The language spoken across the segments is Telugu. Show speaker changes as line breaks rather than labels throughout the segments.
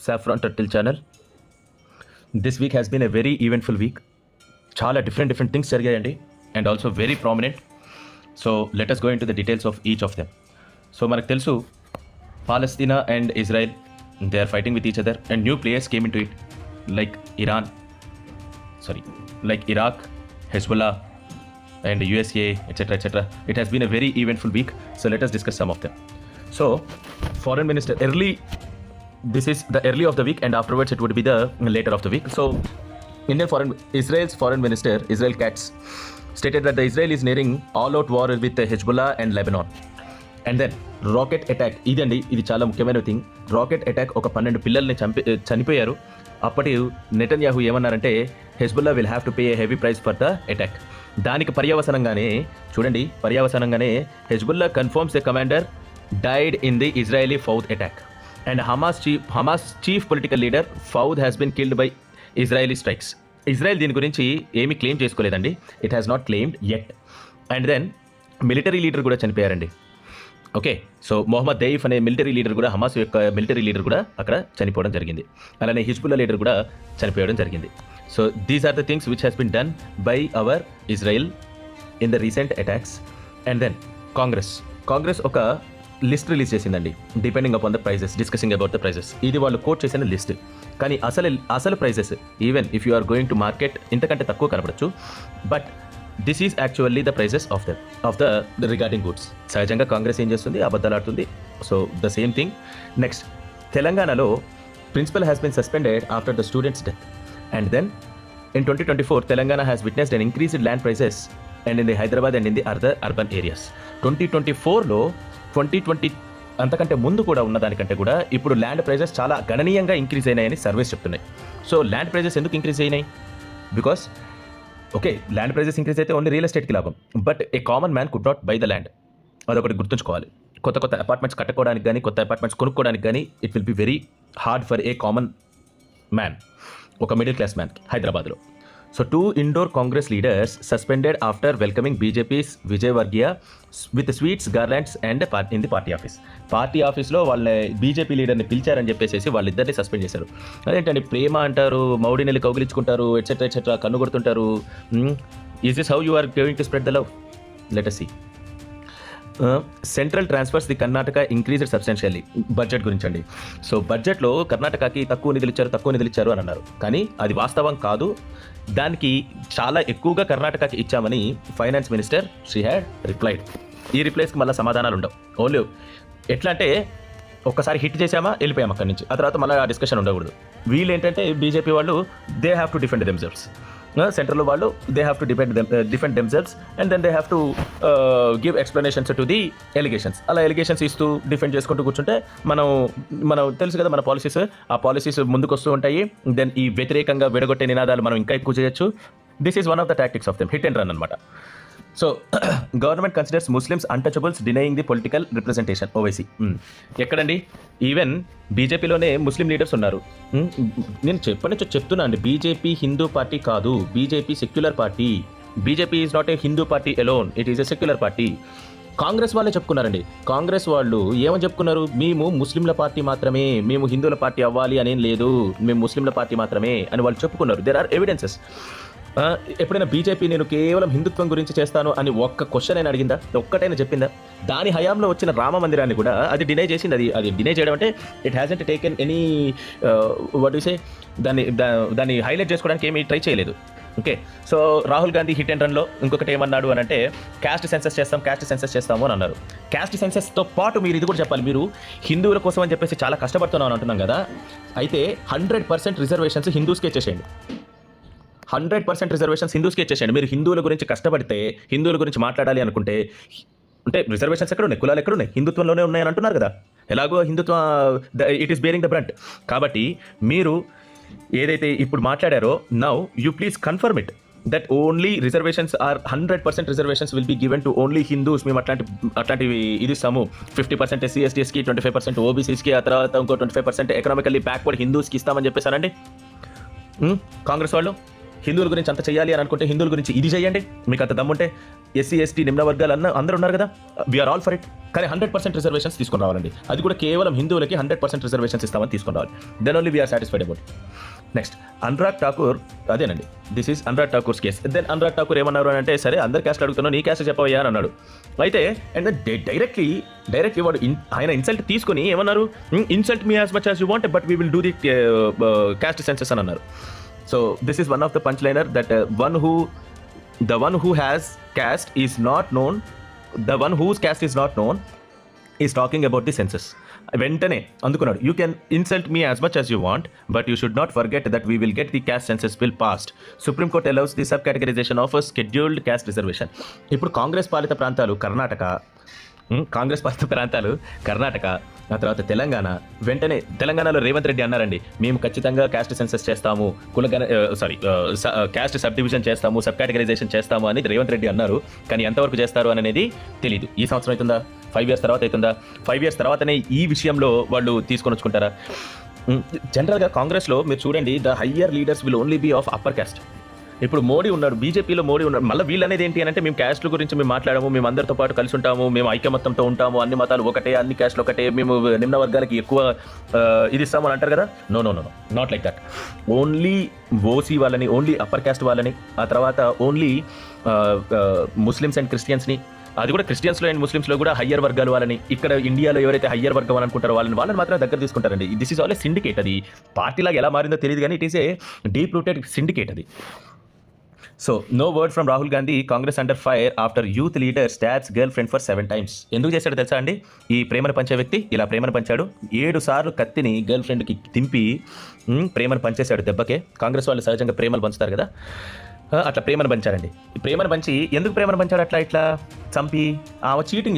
Saffron Turtle channel. This week has been a very eventful week. Chala different things jarigayandi and also very prominent. So let us go into the details of each of them. So manaku telusu Palestina and Israel, they are fighting with each other and new players came into it like Iraq, Hezbollah and USA, etc. It has been a very eventful week. So let us discuss some of them. So foreign minister this is the early of the week and afterwards it would be the later of the week. So Israel's foreign minister Israel Katz stated that the Israel is nearing all-out war with Hezbollah and Lebanon. And then rocket attack, ఇది చాలా ముఖ్యమైన థింగ్. రాకెట్ అటాక్ ఒక 12 పిల్లల్ని చనిపోయారు. అప్పటి నెతన్యాహు ఏమన్నారంటే Hezbollah will have to pay a heavy price for the attack. దానికి పర్యవసనంగానే Hezbollah confirms the commander died in the Israeli Fouad attack and Hamas chief political leader Fouad has been killed by Israeli strikes. Israel దీని గురించి ఏమీ క్లెయిమ్ చేసుకోలేదండి. It has not claimed yet. And then military leader కూడా చనిపోయారండి. ఓకే, సో మొహమ్మద్ దెయిఫ్ అనే మిలిటరీ లీడర్ కూడా, హమాస్ యొక్క మిలిటరీ లీడర్ కూడా అక్కడ చనిపోవడం జరిగింది. అలానే హిజ్బుల్లా లీడర్ కూడా చనిపోవడం జరిగింది. So these are the things which has been done by our Israel in the recent attacks. And then Congress ఒక లిస్ట్ రిలీజ్ చేసిందండి, depending upon the prices, discussing about the prices. ఇది వాళ్ళు కోట్ చేసిన లిస్ట్. కానీ అసలు prices even if you are going to market ఇంతకంటే తక్కువ కనపడచ్చు. But this is actually the prices of the regarding goods. సహజంగా కాంగ్రెస్ ఏం చేస్తుంది, అబద్ధాలు ఆడుతుంది. So the same thing. Next, తెలంగాణలో principal has been suspended after the student's death. And then in 2024 Telangana has witnessed an increased land prices and in the Hyderabad and in the other urban areas. 2024లో 2020 అంతకంటే ముందు కూడా ఉన్నదానికంటే కూడా ఇప్పుడు ల్యాండ్ ప్రైజెస్ చాలా గణనీయంగా ఇంక్రీజ్ అయినాయని సర్వేస్ చెప్తున్నాయి. సో ల్యాండ్ ప్రైజెస్ ఎందుకు ఇంక్రీజ్ అయినాయి? Because okay, land prices increase అయితే ఓన్లీ రియల్ ఎస్టేట్కి లాభం, but a common man could not buy the land. అదొకటి గుర్తుంచుకోవాలి. కొత్త అపార్ట్మెంట్స్ కట్టుకోవడానికి కానీ, కొత్త అపార్ట్మెంట్స్ కొనుక్కోవడానికి కానీ it will be very hard for a common man, ఒక మిడిల్ క్లాస్ మ్యాన్ హైదరాబాద్లో. So 2 Indore Congress leaders suspended after welcoming BJP's Vijayvargiya with sweets garlands and in the party ఆఫీస్లో వాళ్ళ బీజేపీ లీడర్ని పిలిచారని చెప్పేసి వాళ్ళిద్దరిని సస్పెండ్ చేశారు. అదేంటండి, ప్రేమ అంటారు, మౌడీ నెల్లి కౌగిలించుకుంటారు, ఎట్సెట్రా కన్ను కొడుతుంటారు. Is this how you are going to spread the love? Let us see. Central transfers the Karnataka increased substantially. Budget గురించి అండి. సో బడ్జెట్లో కర్ణాటకకి తక్కువ నిధులు ఇచ్చారు అని అన్నారు, కానీ అది వాస్తవం కాదు. దానికి చాలా ఎక్కువగా కర్ణాటకకి ఇచ్చామని finance minister she had replied. ఈ రిప్లైస్కి మళ్ళీ సమాధానాలు ఉండవు. ఓన్లీ ఎట్లా అంటే ఒక్కసారి హిట్ చేసామా వెళ్ళిపోయాం అక్కడి నుంచి, ఆ తర్వాత మళ్ళీ ఆ డిస్కషన్ ఉండకూడదు. వీళ్ళు ఏంటంటే బీజేపీ వాళ్ళు they have to defend themselves. సెంట్రల్లో వాళ్ళు they have to defend themselves and then they have to give explanations to the allegations. అలా ఎలిగేషన్స్ ఇస్తూ డిఫెండ్ చేసుకుంటూ కూర్చుంటే మనం తెలుసు కదా మన పాలసీస్, ఆ పాలసీస్ ముందుకు వస్తూ ఉంటాయి. దెన్ ఈ వ్యతిరేకంగా విడగొట్టే నినాదాలు మనం ఇంకా ఎక్కువ చేయొచ్చు. This is one of the tactics of them, hit and run అనమాట. So government considers Muslims untouchables denying the political representation. Owaisi ఎక్కడండి? ఈవెన్ బీజేపీలోనే ముస్లిం లీడర్స్ ఉన్నారు. నేను చెప్తున్నా అండి, బీజేపీ హిందూ పార్టీ కాదు, BJP secular party. BJP is not a Hindu party alone, it is a secular party. Congress వాళ్ళే చెప్పుకున్నారండి. కాంగ్రెస్ వాళ్ళు ఏమని చెప్పుకున్నారు? మేము ముస్లింల పార్టీ మాత్రమే, మేము హిందువుల పార్టీ అవ్వాలి అనేం లేదు, మేము ముస్లింల పార్టీ మాత్రమే అని వాళ్ళు చెప్పుకున్నారు. There are evidences. ఎప్పుడైనా బీజేపీ నేను కేవలం హిందుత్వం గురించి చేస్తాను అని ఒక్క క్వశ్చన్ అయినా అడిగిందా? ఒక్కటైనా చెప్పిందా? దాని హయాంలో వచ్చిన రామ మందిరాన్ని కూడా అది డినై చేసింది. అది డినై చేయడం అంటే it hasn't taken any what you say, దాన్ని హైలైట్ చేసుకోవడానికి ఏమీ ట్రై చేయలేదు. Okay, so Rahul Gandhi hit and రన్లో ఇంకొకటి ఏమన్నాడు అని అంటే క్యాస్ట్ సెన్సస్ చేస్తాము అని అన్నారు. క్యాస్ట్ సెన్సస్తో పాటు మీరు ఇది కూడా చెప్పాలి, మీరు హిందువుల కోసం అని చెప్పేసి చాలా కష్టపడుతున్నాం అని అంటున్నాం కదా. అయితే 100% రిజర్వేషన్స్ హిందూస్కే ఇచ్చేసేయండి. 100% రిజర్వేషన్స్ హిందూస్కి ఇచ్చేసేయండి. మీరు హిందువుల గురించి కష్టపడితే, హిందువుల గురించి మాట్లాడాలి అనుకుంటే, అంటే రిజర్వేషన్స్ ఎక్కడ ఉన్నాయి? కులాలు ఎక్కడ ఉన్నాయి? హిందుత్వంలోనే ఉన్నాయని అంటున్నారు కదా. ఎలాగో హిందుత్వం it is bearing the brunt. కాబట్టి మీరు ఏదైతే ఇప్పుడు మాట్లాడారో, now you please confirm it that only reservations are 100% reservations will be given to only Hindus. మేము అట్లాంటివి ఇది ఇస్తాము. 50% SC STSకి, 25% OBCస్కి, ఆ తర్వాత ఇంకో 25% ఎకనామికల్లీ బ్యాక్వర్డ్ హిందూస్కి ఇస్తామని చెప్పేసానండి. కాంగ్రెస్ వాళ్ళు హిందువుల గురించి అంత చేయాలి అని అనుకుంటే హిందువుల గురించి ఇది చేయండి. మీకు అంత దమ్ముంటే ఎస్సీ ఎస్టీ నిమ్న వర్గాలు అందరూ ఉన్నారు కదా, వీఆర్ ఆల్ ఫర్ ఇట్. కానీ 100% రిజర్వేషన్స్ తీసుకుని రావాలండి. అది కూడా కేవలం హిందువులకి 100% రిజర్వేషన్స్ ఇస్తామని తీసుకుని రావాలి. Then only we're satisfied about. Next Anurag Thakur, అదేనండి, this is Anurag Thakur's case. Then Anurag Thakur ఏమన్నారు అని అంటే, సరే అందరు క్యాస్ట్ అడుగుతున్నావు, నీ క్యాస్ట్ చెప్పవయ్యా అని అన్నాడు. అయితే అండ్ డైరెక్ట్లీ వాడు ఆయన ఇన్సల్ట్ తీసుకుని ఏమన్నారు, insult me as much as you want but we will do the caste census అని అన్నారు. So this is one of the punch liner that the one who has caste is not known, the one whose caste is not known is talking about the census. వెంటనే అందుకున్నాడు, you can insult me as much as you want but you should not forget that we will get the caste census bill passed. Supreme court allows the sub categorisation of scheduled caste reservation. ఇప్పుడు కాంగ్రెస్ పాలిత ప్రాంతాలు కర్ణాటక, ఆ తర్వాత తెలంగాణ. వెంటనే తెలంగాణలో రేవంత్ రెడ్డి అన్నారండి, మేము ఖచ్చితంగా క్యాస్ట్ సెన్సస్ చేస్తాము, క్యాస్ట్ సబ్ డివిజన్ చేస్తాము, సబ్ కేటగరైజేషన్ చేస్తాము అని రేవంత్ రెడ్డి అన్నారు. కానీ ఎంతవరకు చేస్తారు అనేది తెలియదు. ఈ సంవత్సరం అవుతుందా, 5 years తర్వాత అవుతుందా? 5 years తర్వాతనే ఈ విషయంలో వాళ్ళు తీసుకొని వచ్చుకుంటారా? జనరల్గా కాంగ్రెస్లో మీరు చూడండి, the higher leaders will only be of upper caste. ఇప్పుడు మోడీ ఉన్నాడు, బీజేపీలో మోడీ ఉన్నాడు. మళ్ళీ వీళ్ళు అనేది ఏంటి అంటే, మేము క్యాస్ట్ల గురించి మేము మాట్లాడము, మేము అందరితో పాటు కలిసి ఉంటాము, మేము ఐక్యమత్యంతో ఉంటాము, అన్ని మతాలు ఒకటే, అన్ని క్యాస్ట్లు ఒకటే, మేము నిమ్న వర్గాలకి ఎక్కువ ఇది ఇస్తామని అంటారు కదా. No, not like that. Only OC వాళ్ళని, ఓన్లీ అప్పర్ క్యాస్ట్ వాళ్ళని, ఆ తర్వాత ఓన్లీ ముస్లిమ్స్ అండ్ క్రిస్టియన్స్ని, అది కూడా క్రిస్టియన్స్లో అండ్ ముస్లిమ్స్లో కూడా హయ్యర్ వర్గాలు వాళ్ళని, ఇక్కడ ఇండియాలో ఎవరైతే హయ్యర్ వర్గం అని అనుకుంటారో వాళ్ళని మాత్రం దగ్గర తీసుకుంటారండి. This is all a syndicate. అది పార్టీలాగా ఎలా మారిందో తెలియదు కానీ it is a deep rooted syndicate అది. So no word from Rahul Gandhi, Congress under fire after youth leader stabs girlfriend for 7 times. ఎందుకు చేశాడు తెలుసా అండి? ఈ ప్రేమను పంచే వ్యక్తి ఇలా ప్రేమను పంచాడు. 7 సార్లు కత్తిని గర్ల్ ఫ్రెండ్కి తింపి ప్రేమను పంచేశాడు దెబ్బకే. కాంగ్రెస్ వాళ్ళు సహజంగా ప్రేమలు పంచుతారు కదా, అట్లా ప్రేమను పంచారండి. ప్రేమను పంచి ఎందుకు ప్రేమను పంచాడు? ఇట్లా చంపి ఆమె చీటింగ్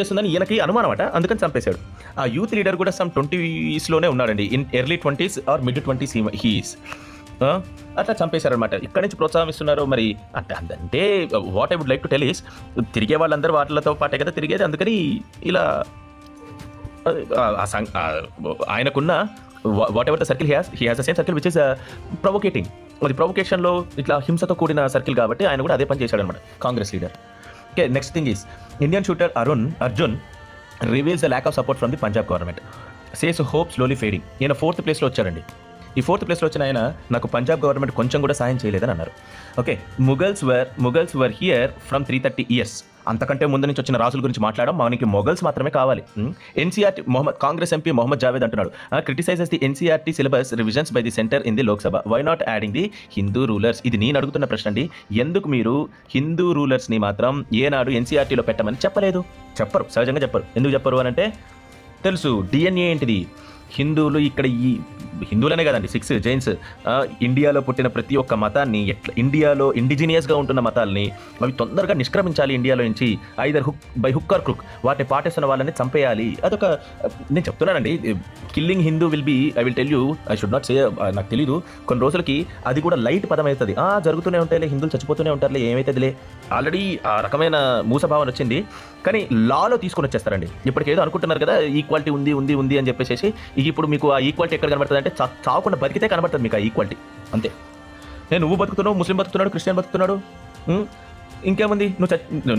చేస్తుందని ఈయనకి అనుమానం అట, అందుకని చంపేశాడు. ఆ యూత్ లీడర్ కూడా సమ్ 20s ఉన్నాడండి, in early 20s or mid 20s he's. అట్లా చంపేశారనమాట. ఇక్కడి నుంచి ప్రోత్సాహిస్తున్నారు. మరి అంటే what I would like to tell is, తిరిగే వాళ్ళందరూ వాటిలతో పాటే కదా తిరిగేది, అందుకని ఇలా ఆయనకున్న whatever the circle he has the same circle which is provoking. అది ప్రొవోకేషన్లో ఇట్లా హింసతో కూడిన సర్కిల్ కాబట్టి ఆయన కూడా అదే పని చేశాడు అనమాట, Congress leader. Okay, next thing is, Indian shooter Arjun reveals the lack of support from the Punjab government, says hope slowly fading. ఈయన 4th ప్లేస్లో వచ్చారండి. ఈ 4th ప్లేస్లో వచ్చిన ఆయన, నాకు పంజాబ్ గవర్నమెంట్ కొంచెం కూడా సాయం చేయలేదని అన్నారు. Okay, Mughals were here from 330 years. అంతకంటే ముందు నుంచి వచ్చిన రాజుల గురించి మాట్లాడడం, మనకి మొఘల్స్ మాత్రమే కావాలి. ఎన్సీఆర్టీ కాంగ్రెస్ ఎంపీ మొహమ్మద్ జావేద్ అంటున్నాడు, criticises the NCERT syllabus revisions by the centre in the Lok Sabha, why not adding the Hindu rulers. ఇది నేను అడుగుతున్న ప్రశ్న అండి. ఎందుకు మీరు హిందూ రూలర్స్ని మాత్రం ఏనాడు ఎన్సీఆర్టీలో పెట్టమని చెప్పలేదు? సహజంగా చెప్పరు. ఎందుకు చెప్పరు అని అంటే తెలుసు, డిఎన్ఏ ఏంటిది. హిందువులు ఇక్కడ ఈ హిందువులనే కదండి, 6 జైన్స్, ఇండియాలో పుట్టిన ప్రతి ఒక్క మతాన్ని, ఎట్లా ఇండియాలో ఇండిజినియస్గా ఉంటున్న మతాల్ని అవి తొందరగా నిష్క్రమించాలి ఇండియాలో నుంచి, either by hook or crook. వాటిని పాటిస్తున్న వాళ్ళని చంపేయాలి. అదొక, నేను చెప్తున్నానండి, killing Hindu will be, I will tell you, I should not say, నాకు తెలీదు, కొన్ని రోజులకి అది కూడా లైట్ పదం అవుతుంది. జరుగుతూనే ఉంటాయిలే, హిందువులు చచ్చిపోతూనే ఉంటారులే, ఏమైతుందిలే. ఆల్రెడీ ఆ రకమైన మూసభావన వచ్చింది. కానీ లాలో తీసుకొని వచ్చేస్తారండి. ఇప్పటికేదో అనుకుంటున్నారు కదా, ఈక్వాలిటీ ఉంది అని చెప్పేసి. ఇప్పుడు మీకు ఆ ఈక్వాలిటీ ఎక్కడ కనబడుతుంది అంటే, చావకుండా బతికితే కనబడుతుంది మీకు ఆ ఈక్వాలిటీ, అంతే. నువ్వు బతుకుతున్నావు, ముస్లిం బతుకుతున్నాడు, క్రిస్టియన్ బతుకుతున్నాడు, ఇంకేముంది,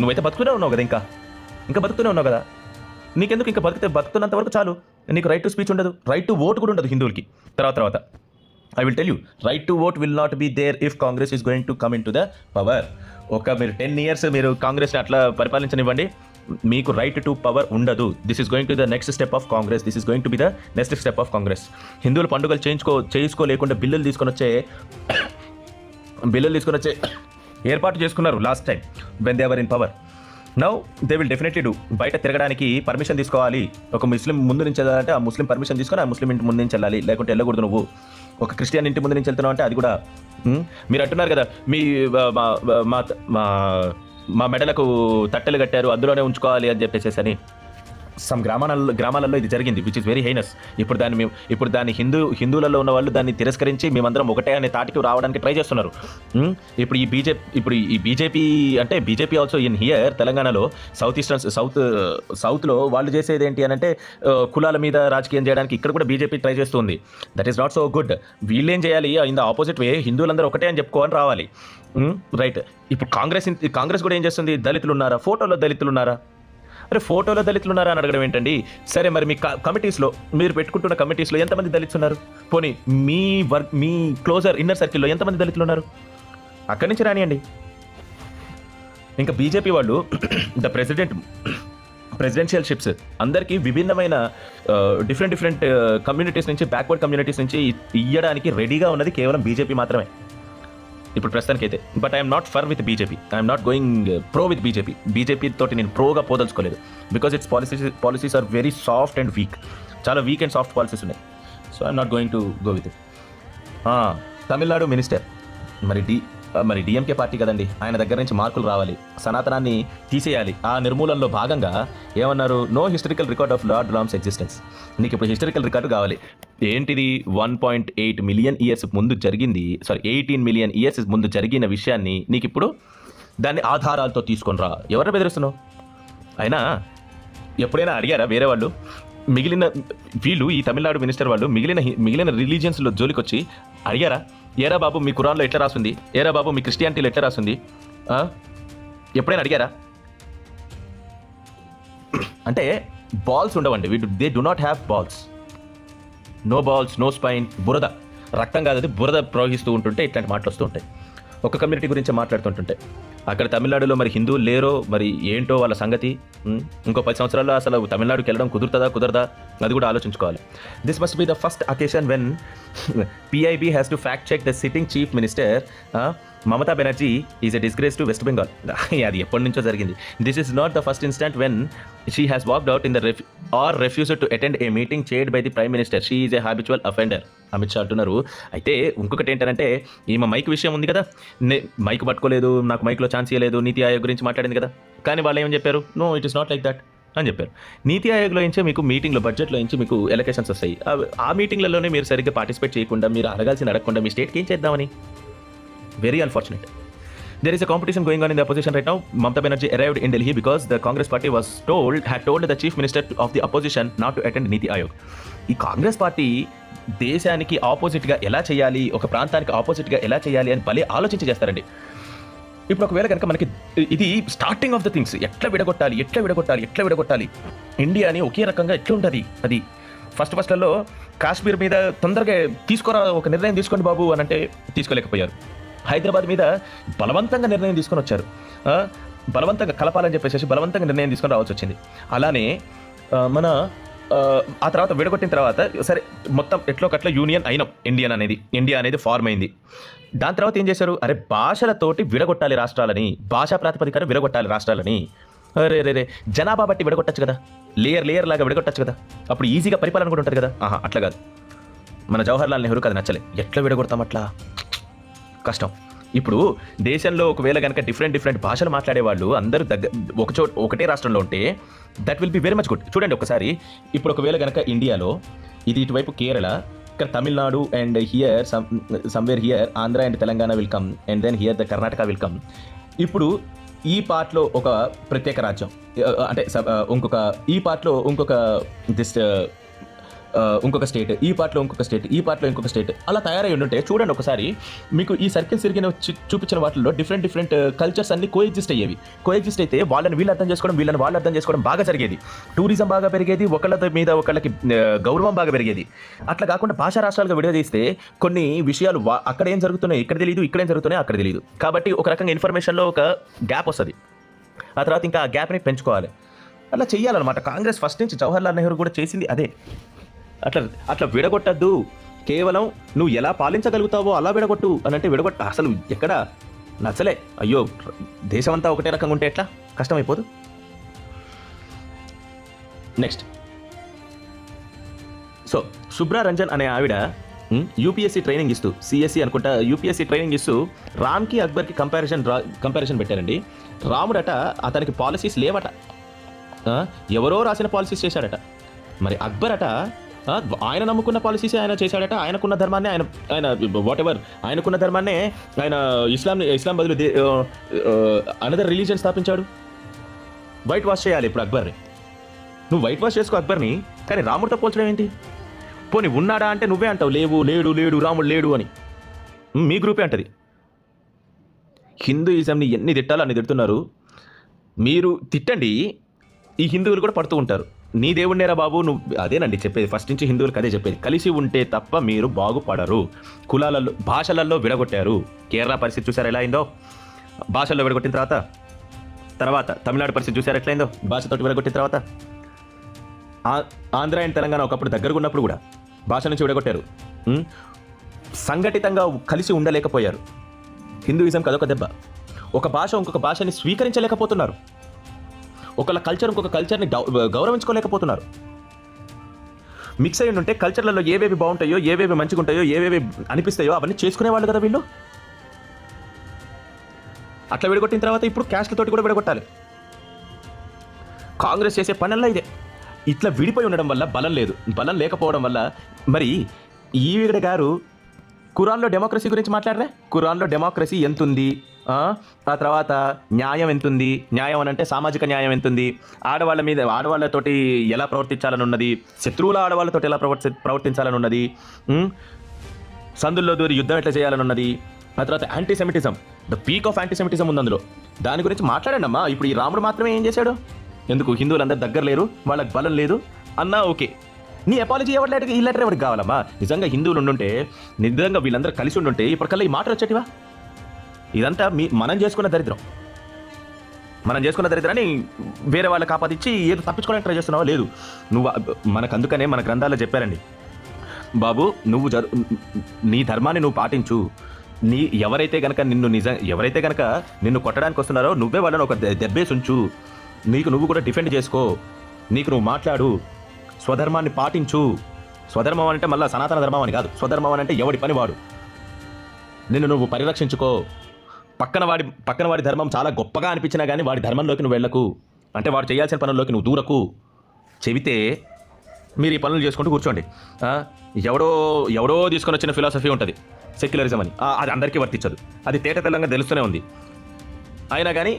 నువ్వైతే బతుకుతూనే ఉన్నావు కదా, ఇంకా బతుకుతూనే ఉన్నావు కదా, నీకెందుకు ఇంకా బతుకుతున్నంత వరకు చాలు. నీకు రైట్ టు స్పీచ్ ఉండదు, రైట్ టు ఓట్ కూడా ఉండదు హిందువులకి. తర్వాత I will tell you, right to vote will not be there if Congress is going to come into the power. మీరు 10 years మీరు కాంగ్రెస్ని అట్లా పరిపాలించనివ్వండి, మీకు రైట్ టు పవర్ ఉండదు. This is going to the next step of Congress. This is going to be the next step of Congress. హిందువుల పండుగలు చేసుకోలేకుండా బిల్లులు తీసుకొని వచ్చే ఏర్పాటు చేసుకున్నారు last time when they were in power. Now they will definitely do. బయట తిరగడానికి పర్మిషన్ తీసుకోవాలి. ఒక ముస్లిం ముందు నుంచి వెళ్ళాలంటే ఆ ముస్లిం పర్మిషన్ తీసుకొని ఆ ముస్లిం ఇంటి ముందు నుంచి వెళ్ళాలి, లేకుంటే వెళ్ళకూడదు. నువ్వు ఒక క్రిస్టియన్ ఇంటి ముందు నుంచి వెళ్తున్నావు అంటే అది కూడా, మీరు అంటున్నారు కదా, మీ మా మెడలకు తట్టెలు కట్టారు, అందులోనే ఉంచుకోవాలి అని చెప్పేసి అని. సమ్ గ్రామాలలో ఇది జరిగింది, విచ్ ఇస్ వెరీ హైనస్. ఇప్పుడు దాన్ని హిందువులలో ఉన్న వాళ్ళు దాన్ని తిరస్కరించి మేమందరం ఒకటే అనే తాటికి రావడానికి ట్రై చేస్తున్నారు. ఇప్పుడు ఈ బీజేపీ అంటే బీజేపీ ఆల్సో ఇన్ హియర్ తెలంగాణలో సౌత్లో వాళ్ళు చేసేది ఏంటి అని అంటే కులాల మీద రాజకీయం చేయడానికి ఇక్కడ కూడా బీజేపీ ట్రై చేస్తుంది. That is not so good. వీళ్ళేం చేయాలి, ఇన్ ద ఆపోజిట్ వే హిందువులందరూ ఒకటే అని చెప్పుకోవాలని రావాలి. రైట్. ఇప్పుడు కాంగ్రెస్ కూడా ఏం చేస్తుంది, దళితులు ఉన్నారా, ఫోటోలో దళితులు ఉన్నారా, అరే ఫోటోలో దళితులు ఉన్నారా అని అడగడం ఏంటండి. సరే మరి మీ కమిటీస్లో మీరు పెట్టుకుంటున్న కమిటీస్లో ఎంతమంది దళితులు ఉన్నారు, పోనీ మీ క్లోజర్ ఇన్నర్ సర్కిల్లో ఎంతమంది దళితులు ఉన్నారు, అక్కడి నుంచి రానియండి. ఇంకా బీజేపీ వాళ్ళు ద ప్రెసిడెన్షియల్ షిప్స్ అందరికీ విభిన్నమైన డిఫరెంట్ కమ్యూనిటీస్ నుంచి, బ్యాక్వర్డ్ కమ్యూనిటీస్ నుంచి ఇయ్యడానికి రెడీగా ఉన్నది కేవలం బీజేపీ మాత్రమే ఇప్పుడు ప్రస్తుతానికి అయితే. But I'm not for with BJP, I'm not going pro with BJP తోటి నేను ప్రోగా పోదలుచుకోలేదు. Because it's policies are very soft and weak, చాలా వీక్ అండ్ సాఫ్ట్ పాలసీస్ ఉన్నాయి. So I'm not going to go with it. Tamil Nadu minister మరి డిఎంకే పార్టీ కదండి, ఆయన దగ్గర నుంచి మార్కులు రావాలి, సనాతనాన్ని తీసేయాలి. ఆ నిర్మూలనలో భాగంగా ఏమన్నారు, no historical record of Lord Ram's existence. నీకు ఇప్పుడు హిస్టరికల్ రికార్డు కావాలి. ఏంటిది, 1.8 మిలియన్ ఇయర్స్ ముందు జరిగింది, 18 మిలియన్ ఇయర్స్ ముందు జరిగిన విషయాన్ని నీకు ఇప్పుడు దాన్ని ఆధారాలతో తీసుకొని రా. ఎవరిని బెదిరిస్తున్నావు? అయినా ఎప్పుడైనా అడిగారా వేరే వాళ్ళు, వీళ్ళు ఈ తమిళనాడు మినిస్టర్ వాళ్ళు మిగిలిన రిలీజియన్స్లో జోలికి వచ్చి అడిగారా, ఏరా బాబు మీ ఖురాన్లో ఎట్లా రాస్తుంది, ఏరా బాబు మీ క్రిస్టియానిటీలో ఎట్లా రాస్తుంది, ఎప్పుడైనా అడిగారా? అంటే బాల్స్ ఉండవండి, they do not have balls, no balls, no spine, బురద, రక్తం కాదు అది, బురద ప్రవహిస్తూ ఉంటుంటే ఇట్లాంటి మాటలు వస్తూ ఉంటాయి. ఒక కమ్యూనిటీ గురించి మాట్లాడుతుంటుంటే అక్కడ తమిళనాడులో మరి హిందువులు లేరో మరి ఏంటో వాళ్ళ సంగతి. ఇంకో 10 సంవత్సరాల్లో అసలు తమిళనాడుకి వెళ్ళడం కుదరదా అది కూడా ఆలోచించుకోవాలి. This must be the first occasion when PIB has to fact check the sitting chief minister Mamata Banerjee is a disgrace to West Bengal. అది ఎప్పటి నుంచో జరిగింది. This is not the first instant when she has walked out in the refused to attend a meeting chaired by the prime minister. She is a habitual offender. Amit Shah అంటున్నారు. అయితే ఇంకొకటి ఏంటంటే ఈమె మైక్ విషయం ఉంది కదా, మైక్ పట్టుకోలేదు, నాకు మైక్లో ఛాన్స్ ఇవ్వలేదు, నీతి ఆయోగ్ గురించి మాట్లాడింది కదా, కానీ వాళ్ళు ఏమని చెప్పారు, no it is not like that అని చెప్పారు. నీతి ఆయోగ్లో నుంచే మీకు మీటింగ్లో బడ్జెట్లో నుంచి మీకు ఎలకేషన్స్ వస్తాయి. ఆ మీటింగ్లలోనే మీరు సరిగ్గా పార్టిసిపేట్ చేయకుండా, మీరు అడగకుండా మీ స్టేట్కి ఏం చేద్దామని. Very unfortunate. There is a competition going on in the opposition right now. Mamata Banerjee arrived in Delhi because the Congress party had told the chief minister of the opposition not to attend Niti Aayog. ఈ కాంగ్రెస్ పార్టీ దేశానికి ఆపోజిట్గా ఎలా చేయాలి, ఒక ప్రాంతానికి ఆపోజిట్గా ఎలా చేయాలి అని భలే ఆలోచించి చేస్తారండి. ఇప్పుడు ఒకవేళ కనుక మనకి ఇది స్టార్టింగ్ ఆఫ్ ద థింగ్స్, ఎట్లా విడగొట్టాలి ఇండియాని ఒకే రకంగా ఎట్లా ఉంటుంది. అది ఫస్ట్లో కాశ్మీర్ మీద తొందరగా ఒక నిర్ణయం తీసుకోండి బాబు అని అంటే తీసుకోలేకపోయారు. హైదరాబాద్ మీద బలవంతంగా నిర్ణయం తీసుకొని వచ్చారు, బలవంతంగా కలపాలని చెప్పేసి బలవంతంగా నిర్ణయం తీసుకొని రావాల్సి వచ్చింది. అలానే మన ఆ తర్వాత విడగొట్టిన తర్వాత సరే మొత్తం ఎట్లోకట్లా యూనియన్ అయినాం, ఇండియా అనేది ఫార్మ్ అయింది. దాని తర్వాత ఏం చేశారు, అరే భాషలతోటి విడగొట్టాలి రాష్ట్రాలని, భాషా ప్రాతిపదికన విడగొట్టాలి రాష్ట్రాలని. రే జనాభా బట్టి విడగొట్టచ్చు కదా, లేయర్ లాగా విడగొట్టచ్చు కదా, అప్పుడు ఈజీగా పరిపాలన కూడా ఉంటుంది కదా. అట్లా కాదు. మన జవహర్లాల్ నెహ్రూకి అది నచ్చలే. ఎట్లా విడగొడతాం, అట్లా కష్టం. ఇప్పుడు దేశంలో ఒకవేళ కనుక డిఫరెంట్ భాషలు మాట్లాడే వాళ్ళు అందరూ ఒకటే రాష్ట్రంలో ఉంటే that will be very much good. చూడండి ఒకసారి, ఇప్పుడు ఒకవేళ కనుక ఇండియాలో ఇది ఇటువైపు కేరళ, ఇక్కడ Tamil Nadu and here somewhere here Andhra and Telangana will come and then here the Karnataka will come. ఇప్పుడు ఈ పార్ట్లో ఒక ప్రత్యేక రాజ్యం, అంటే ఈ పార్ట్లో ఇంకొక స్టేట్, ఈ పార్ట్లో ఇంకొక స్టేట్ అలా తయారై ఉంటే చూడండి ఒకసారి, మీకు ఈ సర్కిల్స్ తిరిగిన చూపించిన వాటిల్లో డిఫరెంట్ కల్చర్స్ అన్ని కోఎగ్జిస్ట్ అయితే వాళ్ళని వీళ్ళు అర్థం చేసుకోవడం, వీళ్ళని వాళ్ళు అర్థం చేసుకోవడం బాగా జరిగేది. టూరిజం బాగా పెరిగేది, ఒకళ్ళ మీద ఒకళ్ళకి గౌరవం బాగా పెరిగేది. అట్లా కాకుండా భాషా రాష్ట్రాలుగా విడదీస్తే కొన్ని విషయాలు అక్కడ ఏం జరుగుతున్నాయి ఇక్కడ తెలియదు, ఇక్కడ ఏం జరుగుతున్నాయి అక్కడ తెలియదు. కాబట్టి ఒక రకంగా ఇన్ఫర్మేషన్లో ఒక గ్యాప్ వస్తుంది. ఆ తర్వాత ఇంకా ఆ గ్యాప్ని పెంచుకోవాలి. అట్లా చెయ్యాలన్నమాట. కాంగ్రెస్ ఫస్ట్ నుంచి జవహర్లాల్ నెహ్రూ కూడా చేసింది అదే. అట్లా విడగొట్టద్దు. కేవలం నువ్వు ఎలా పాలించగలుగుతావో అలా విడగొట్టు అని అంటే అసలు ఎక్కడ నచ్చలే. అయ్యో దేశం అంతా ఒకటే రకంగా ఉంటే ఎట్లా, కష్టమైపోదు. నెక్స్ట్, సో శుభ్రా రంజన్ అనే ఆవిడ యూపీఎస్సీ ట్రైనింగ్ ఇస్తూ, సిఎస్సి అనుకుంటా, యూపీఎస్సీ ట్రైనింగ్ ఇస్తూ రామ్కి అక్బర్కి కంపారిజన్ పెట్టారండి. రాముడట అతనికి పాలసీస్ లేవట. ఎవరో రాసిన పాలసీస్ చేశాడట. మరి అక్బర్ అట ఆయన నమ్ముకున్న పాలసీసే ఆయన చేశాడట. ఆయనకున్న ధర్మాన్ని ఆయన వాట్ ఎవర్ ఆయనకున్న ధర్మాన్నే ఆయన ఇస్లాం బదులు అనదర్ రిలీజియన్ స్థాపించాడు. వైట్ వాష్ చేయాలి ఇప్పుడు అక్బర్ని. నువ్వు వైట్ వాష్ చేసుకో అక్బర్ని, కానీ రాముడితో పోల్చడం ఏంటి? పోనీ ఉన్నాడా అంటే నువ్వే అంటావు లేడు రాముడు లేడు అని. మీ గ్రూపే అంటది. హిందూయిజంని ఎన్ని తిట్టాలో అన్ని తిడుతున్నారు. మీరు తిట్టండి, ఈ హిందువులు కూడా పడుతూ ఉంటారు. నీ దేవుడినేరా బాబు నువ్వు. అదేనండి చెప్పేది, ఫస్ట్ నుంచి హిందువులకు అదే చెప్పేది. కలిసి ఉంటే తప్ప మీరు బాగుపడరు. కులాలలో భాషలలో విడగొట్టారు. కేరళ పరిస్థితి చూసారు ఎలా అయిందో, భాషల్లో విడగొట్టిన తర్వాత తమిళనాడు పరిస్థితి చూసారు ఎట్లయిందో, భాషతోటి విడగొట్టిన తర్వాత. ఆంధ్ర అండ్ తెలంగాణ ఒకప్పుడు దగ్గరగా ఉన్నప్పుడు కూడా భాష నుంచి విడగొట్టారు. సంఘటితంగా కలిసి ఉండలేకపోయారు. హిందూయిజంకి అదొక దెబ్బ. ఒక భాష ఇంకొక భాషని స్వీకరించలేకపోతున్నారు. ఒకళ్ళ కల్చర్ ఇంకొక కల్చర్ని గౌరవించుకోలేకపోతున్నారు. మిక్స్ అయ్యి ఉంటే కల్చర్లలో ఏవేవి బాగుంటాయో, ఏవేవి మంచిగా ఉంటాయో, ఏవేవి అనిపిస్తాయో అవన్నీ చేసుకునేవాళ్ళు కదా వీళ్ళు. అట్లా విడగొట్టిన తర్వాత ఇప్పుడు క్యాస్ట్లతోటి కూడా విడగొట్టాలి. కాంగ్రెస్ చేసే పనుల్లో ఇదే. ఇట్లా విడిపోయి ఉండడం వల్ల బలం లేదు. బలం లేకపోవడం వల్ల మరి ఈవిడ గారు ఖురాన్లో డెమోక్రసీ గురించి మాట్లాడరే. ఖురాన్లో డెమోక్రసీ ఎంతుంది, ఆ తర్వాత న్యాయం ఎంతుంది, న్యాయం అని అంటే సామాజిక న్యాయం ఎంతుంది, ఆడవాళ్ళతోటి ఎలా ప్రవర్తించాలని ఉన్నది, శత్రువుల ఆడవాళ్ళతో ఎలా ప్రవర్తించాలని ఉన్నది, సందుల్లో దూరి యుద్ధం ఎట్లా చేయాలని ఉన్నది, ఆ తర్వాత యాంటీసెమిటిజం, ద పీక్ ఆఫ్ యాంటీసెమిటిజం ఉంది అందులో. దాని గురించి మాట్లాడండి అమ్మా. ఇప్పుడు ఈ రాముడు మాత్రమే ఏం చేశాడు? ఎందుకు హిందువులందరూ దగ్గర లేరు, వాళ్ళకి బలం లేదు అన్నా ఓకే. నీ అపాలజీ ఈ లెటర్ ఎవరికి కావాలమ్మా? నిజంగా హిందువులు ఉండుంటే, నిజంగా వీళ్ళందరూ కలిసి ఉండుంటే ఇప్పటికల్లా ఈ మాటలు వచ్చేటివా? ఇదంతా మనం చేసుకున్న దరిద్రం. మనం చేసుకున్న దరిద్రాన్ని వేరే వాళ్ళకి ఆపాదించి ఏదో తప్పించుకోవడానికి ట్రై చేస్తున్నావా? లేదు. నువ్వు మనకు అందుకనే మన గ్రంథాల్లో చెప్పారండి, బాబు నువ్వు నీ ధర్మాన్ని నువ్వు పాటించు. ఎవరైతే గనక నిన్ను కొట్టడానికి వస్తున్నారో నువ్వే వాళ్ళని ఒక దెబ్బేసి ఉంచు. నువ్వు కూడా డిఫెండ్ చేసుకో. నువ్వు మాట్లాడు. స్వధర్మాన్ని పాటించు. స్వధర్మం అంటే మళ్ళీ సనాతన ధర్మం అని కాదు. స్వధర్మం అంటే ఎవడి పని వాడు. నువ్వు పరిరక్షించుకో. పక్కన వాడి ధర్మం చాలా గొప్పగా అనిపించినా కానీ వాడి ధర్మంలోకి నువ్వు వెళ్ళకు. అంటే వాడు చేయాల్సిన పనుల్లోకి నువ్వు దూరకు. చెబితే మీరు ఈ పనులు చేసుకుంటూ కూర్చోండి. ఎవడో తీసుకొని వచ్చిన ఫిలాసఫీ ఉంటుంది సెక్యులరిజం అని. అది అందరికీ వర్తించదు. అది తేట తెల్లంగా తెలుస్తూనే ఉంది. అయినా కానీ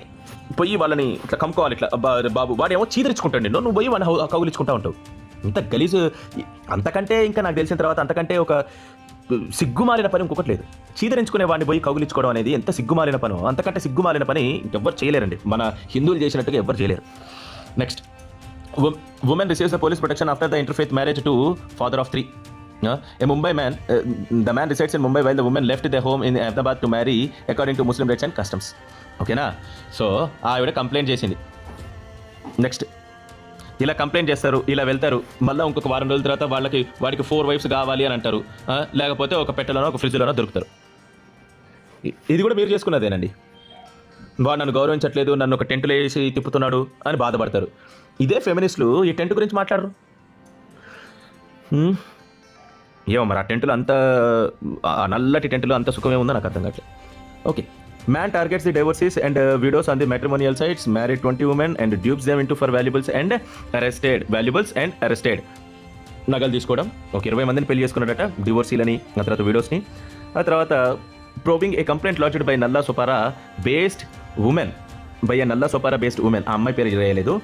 పోయి వాళ్ళని ఇట్లా కమ్ముకోవాలి. ఇట్లా బాబు వాడేమో చీదరించుకుంటాడు నిన్ను, నువ్వు పోయి వాడిని కౌగిలించుకుంటూ ఉంటావు. ఇంత గలీజు. అంతకంటే ఇంకా నాకు తెలిసిన తర్వాత అంతకంటే ఒక సిగ్గుమాలిన పని ఇంకొకటి లేదు. చీదరించుకునే వాడిని పోయి కౌగిలించుకోవడం అనేది ఎంత సిగ్గుమాలిన పను. అంతకంటే సిగ్గుమాలిన పని ఇంకెవ్వరు చేయలేరండి. మన హిందువులు చేసినట్టుగా ఎవ్వరు చేయలేరు. Next, woman receives the police protection after the interfaith marriage to father of 3. A Mumbai man, the man resides in Mumbai while the woman left their home in Ahmedabad to marry according to Muslim rites and customs. ఓకేనా? సో ఆవిడ కంప్లైంట్ చేసింది. నెక్స్ట్, ఇలా కంప్లైంట్ చేస్తారు, ఇలా వెళ్తారు. మళ్ళీ ఇంకొక వారం రోజుల తర్వాత వాడికి 4 వైఫ్స్ కావాలి అని అంటారు. లేకపోతే ఒక పెట్టెలోనో ఒక ఫ్రిడ్జ్లోనో దొరుకుతారు. ఇది కూడా మీరు చేసుకున్నదేనండి. వాడు నన్ను గౌరవించట్లేదు, నన్ను ఒక టెంట్లో వేసి తిప్పుతున్నాడు అని బాధపడతారు. ఇదే ఫెమినిస్టులు ఈ టెంట్ గురించి మాట్లాడరు. ఏమో మరి ఆ టెంట్లో అంత నల్లటి టెంట్లో అంత సుఖమే ఉందో నాకు అర్థం కావట్లేదు. Okay. Man targets the divorcees and widows on the matrimonial sites, married 20 women and dupes them into for valuables and arrested. నగలు తీసుకోవడం. ఒక 20 మందిని పెళ్లి చేసుకున్నాడట, డివోర్సీలని, ఆ తర్వాత విడోస్ని. ఆ తర్వాత probing a complaint lodged by Nalla Sopara based woman. ఆ అమ్మాయి పేరు రాయలేదు.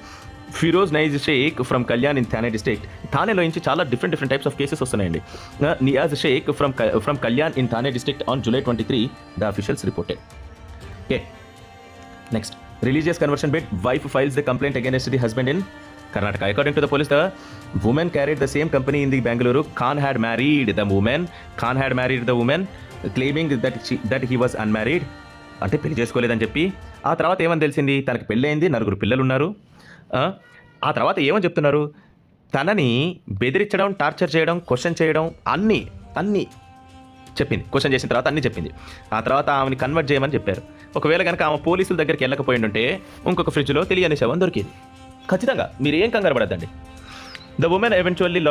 Firoz Niaz Shaikh from Kalyan in Thane district. థానేలో నుంచి చాలా డిఫరెంట్ టైప్స్ ఆఫ్ కేసెస్ వస్తున్నాయండి. Niaz Shaikh from Kalyan in Thane district on July 23, the officials reported. Okay. Next, religious conversion bit. Wife files the complaint against the husband in Karnataka. According to the police, the woman carried the same company in the Bangalore. Khan had married the woman, claiming that he was unmarried. అంటే పెళ్లి చేసుకోలేదని చెప్పి. ఆ తర్వాత ఏమని తెలిసింది? తనకి పెళ్ళయింది, 9 పిల్లలు ఉన్నారు. ఆ తర్వాత ఏమని చెప్తున్నారు? తనని బెదిరించడం, టార్చర్ చేయడం, క్వశ్చన్ చేయడం అన్నీ చెప్పింది. క్వశ్చన్ చేసిన తర్వాత అన్నీ చెప్పింది. ఆ తర్వాత ఆమెని కన్వర్ట్ చేయమని చెప్పారు. ఒకవేళ కనుక ఆమె పోలీసుల దగ్గరికి వెళ్ళకపోయిందంటే ఇంకొక ఫ్రిడ్జ్లో తెలియని శవం దొరికింది. ఖచ్చితంగా మీరు ఏం కంగారు పడద్దండి. The woman eventually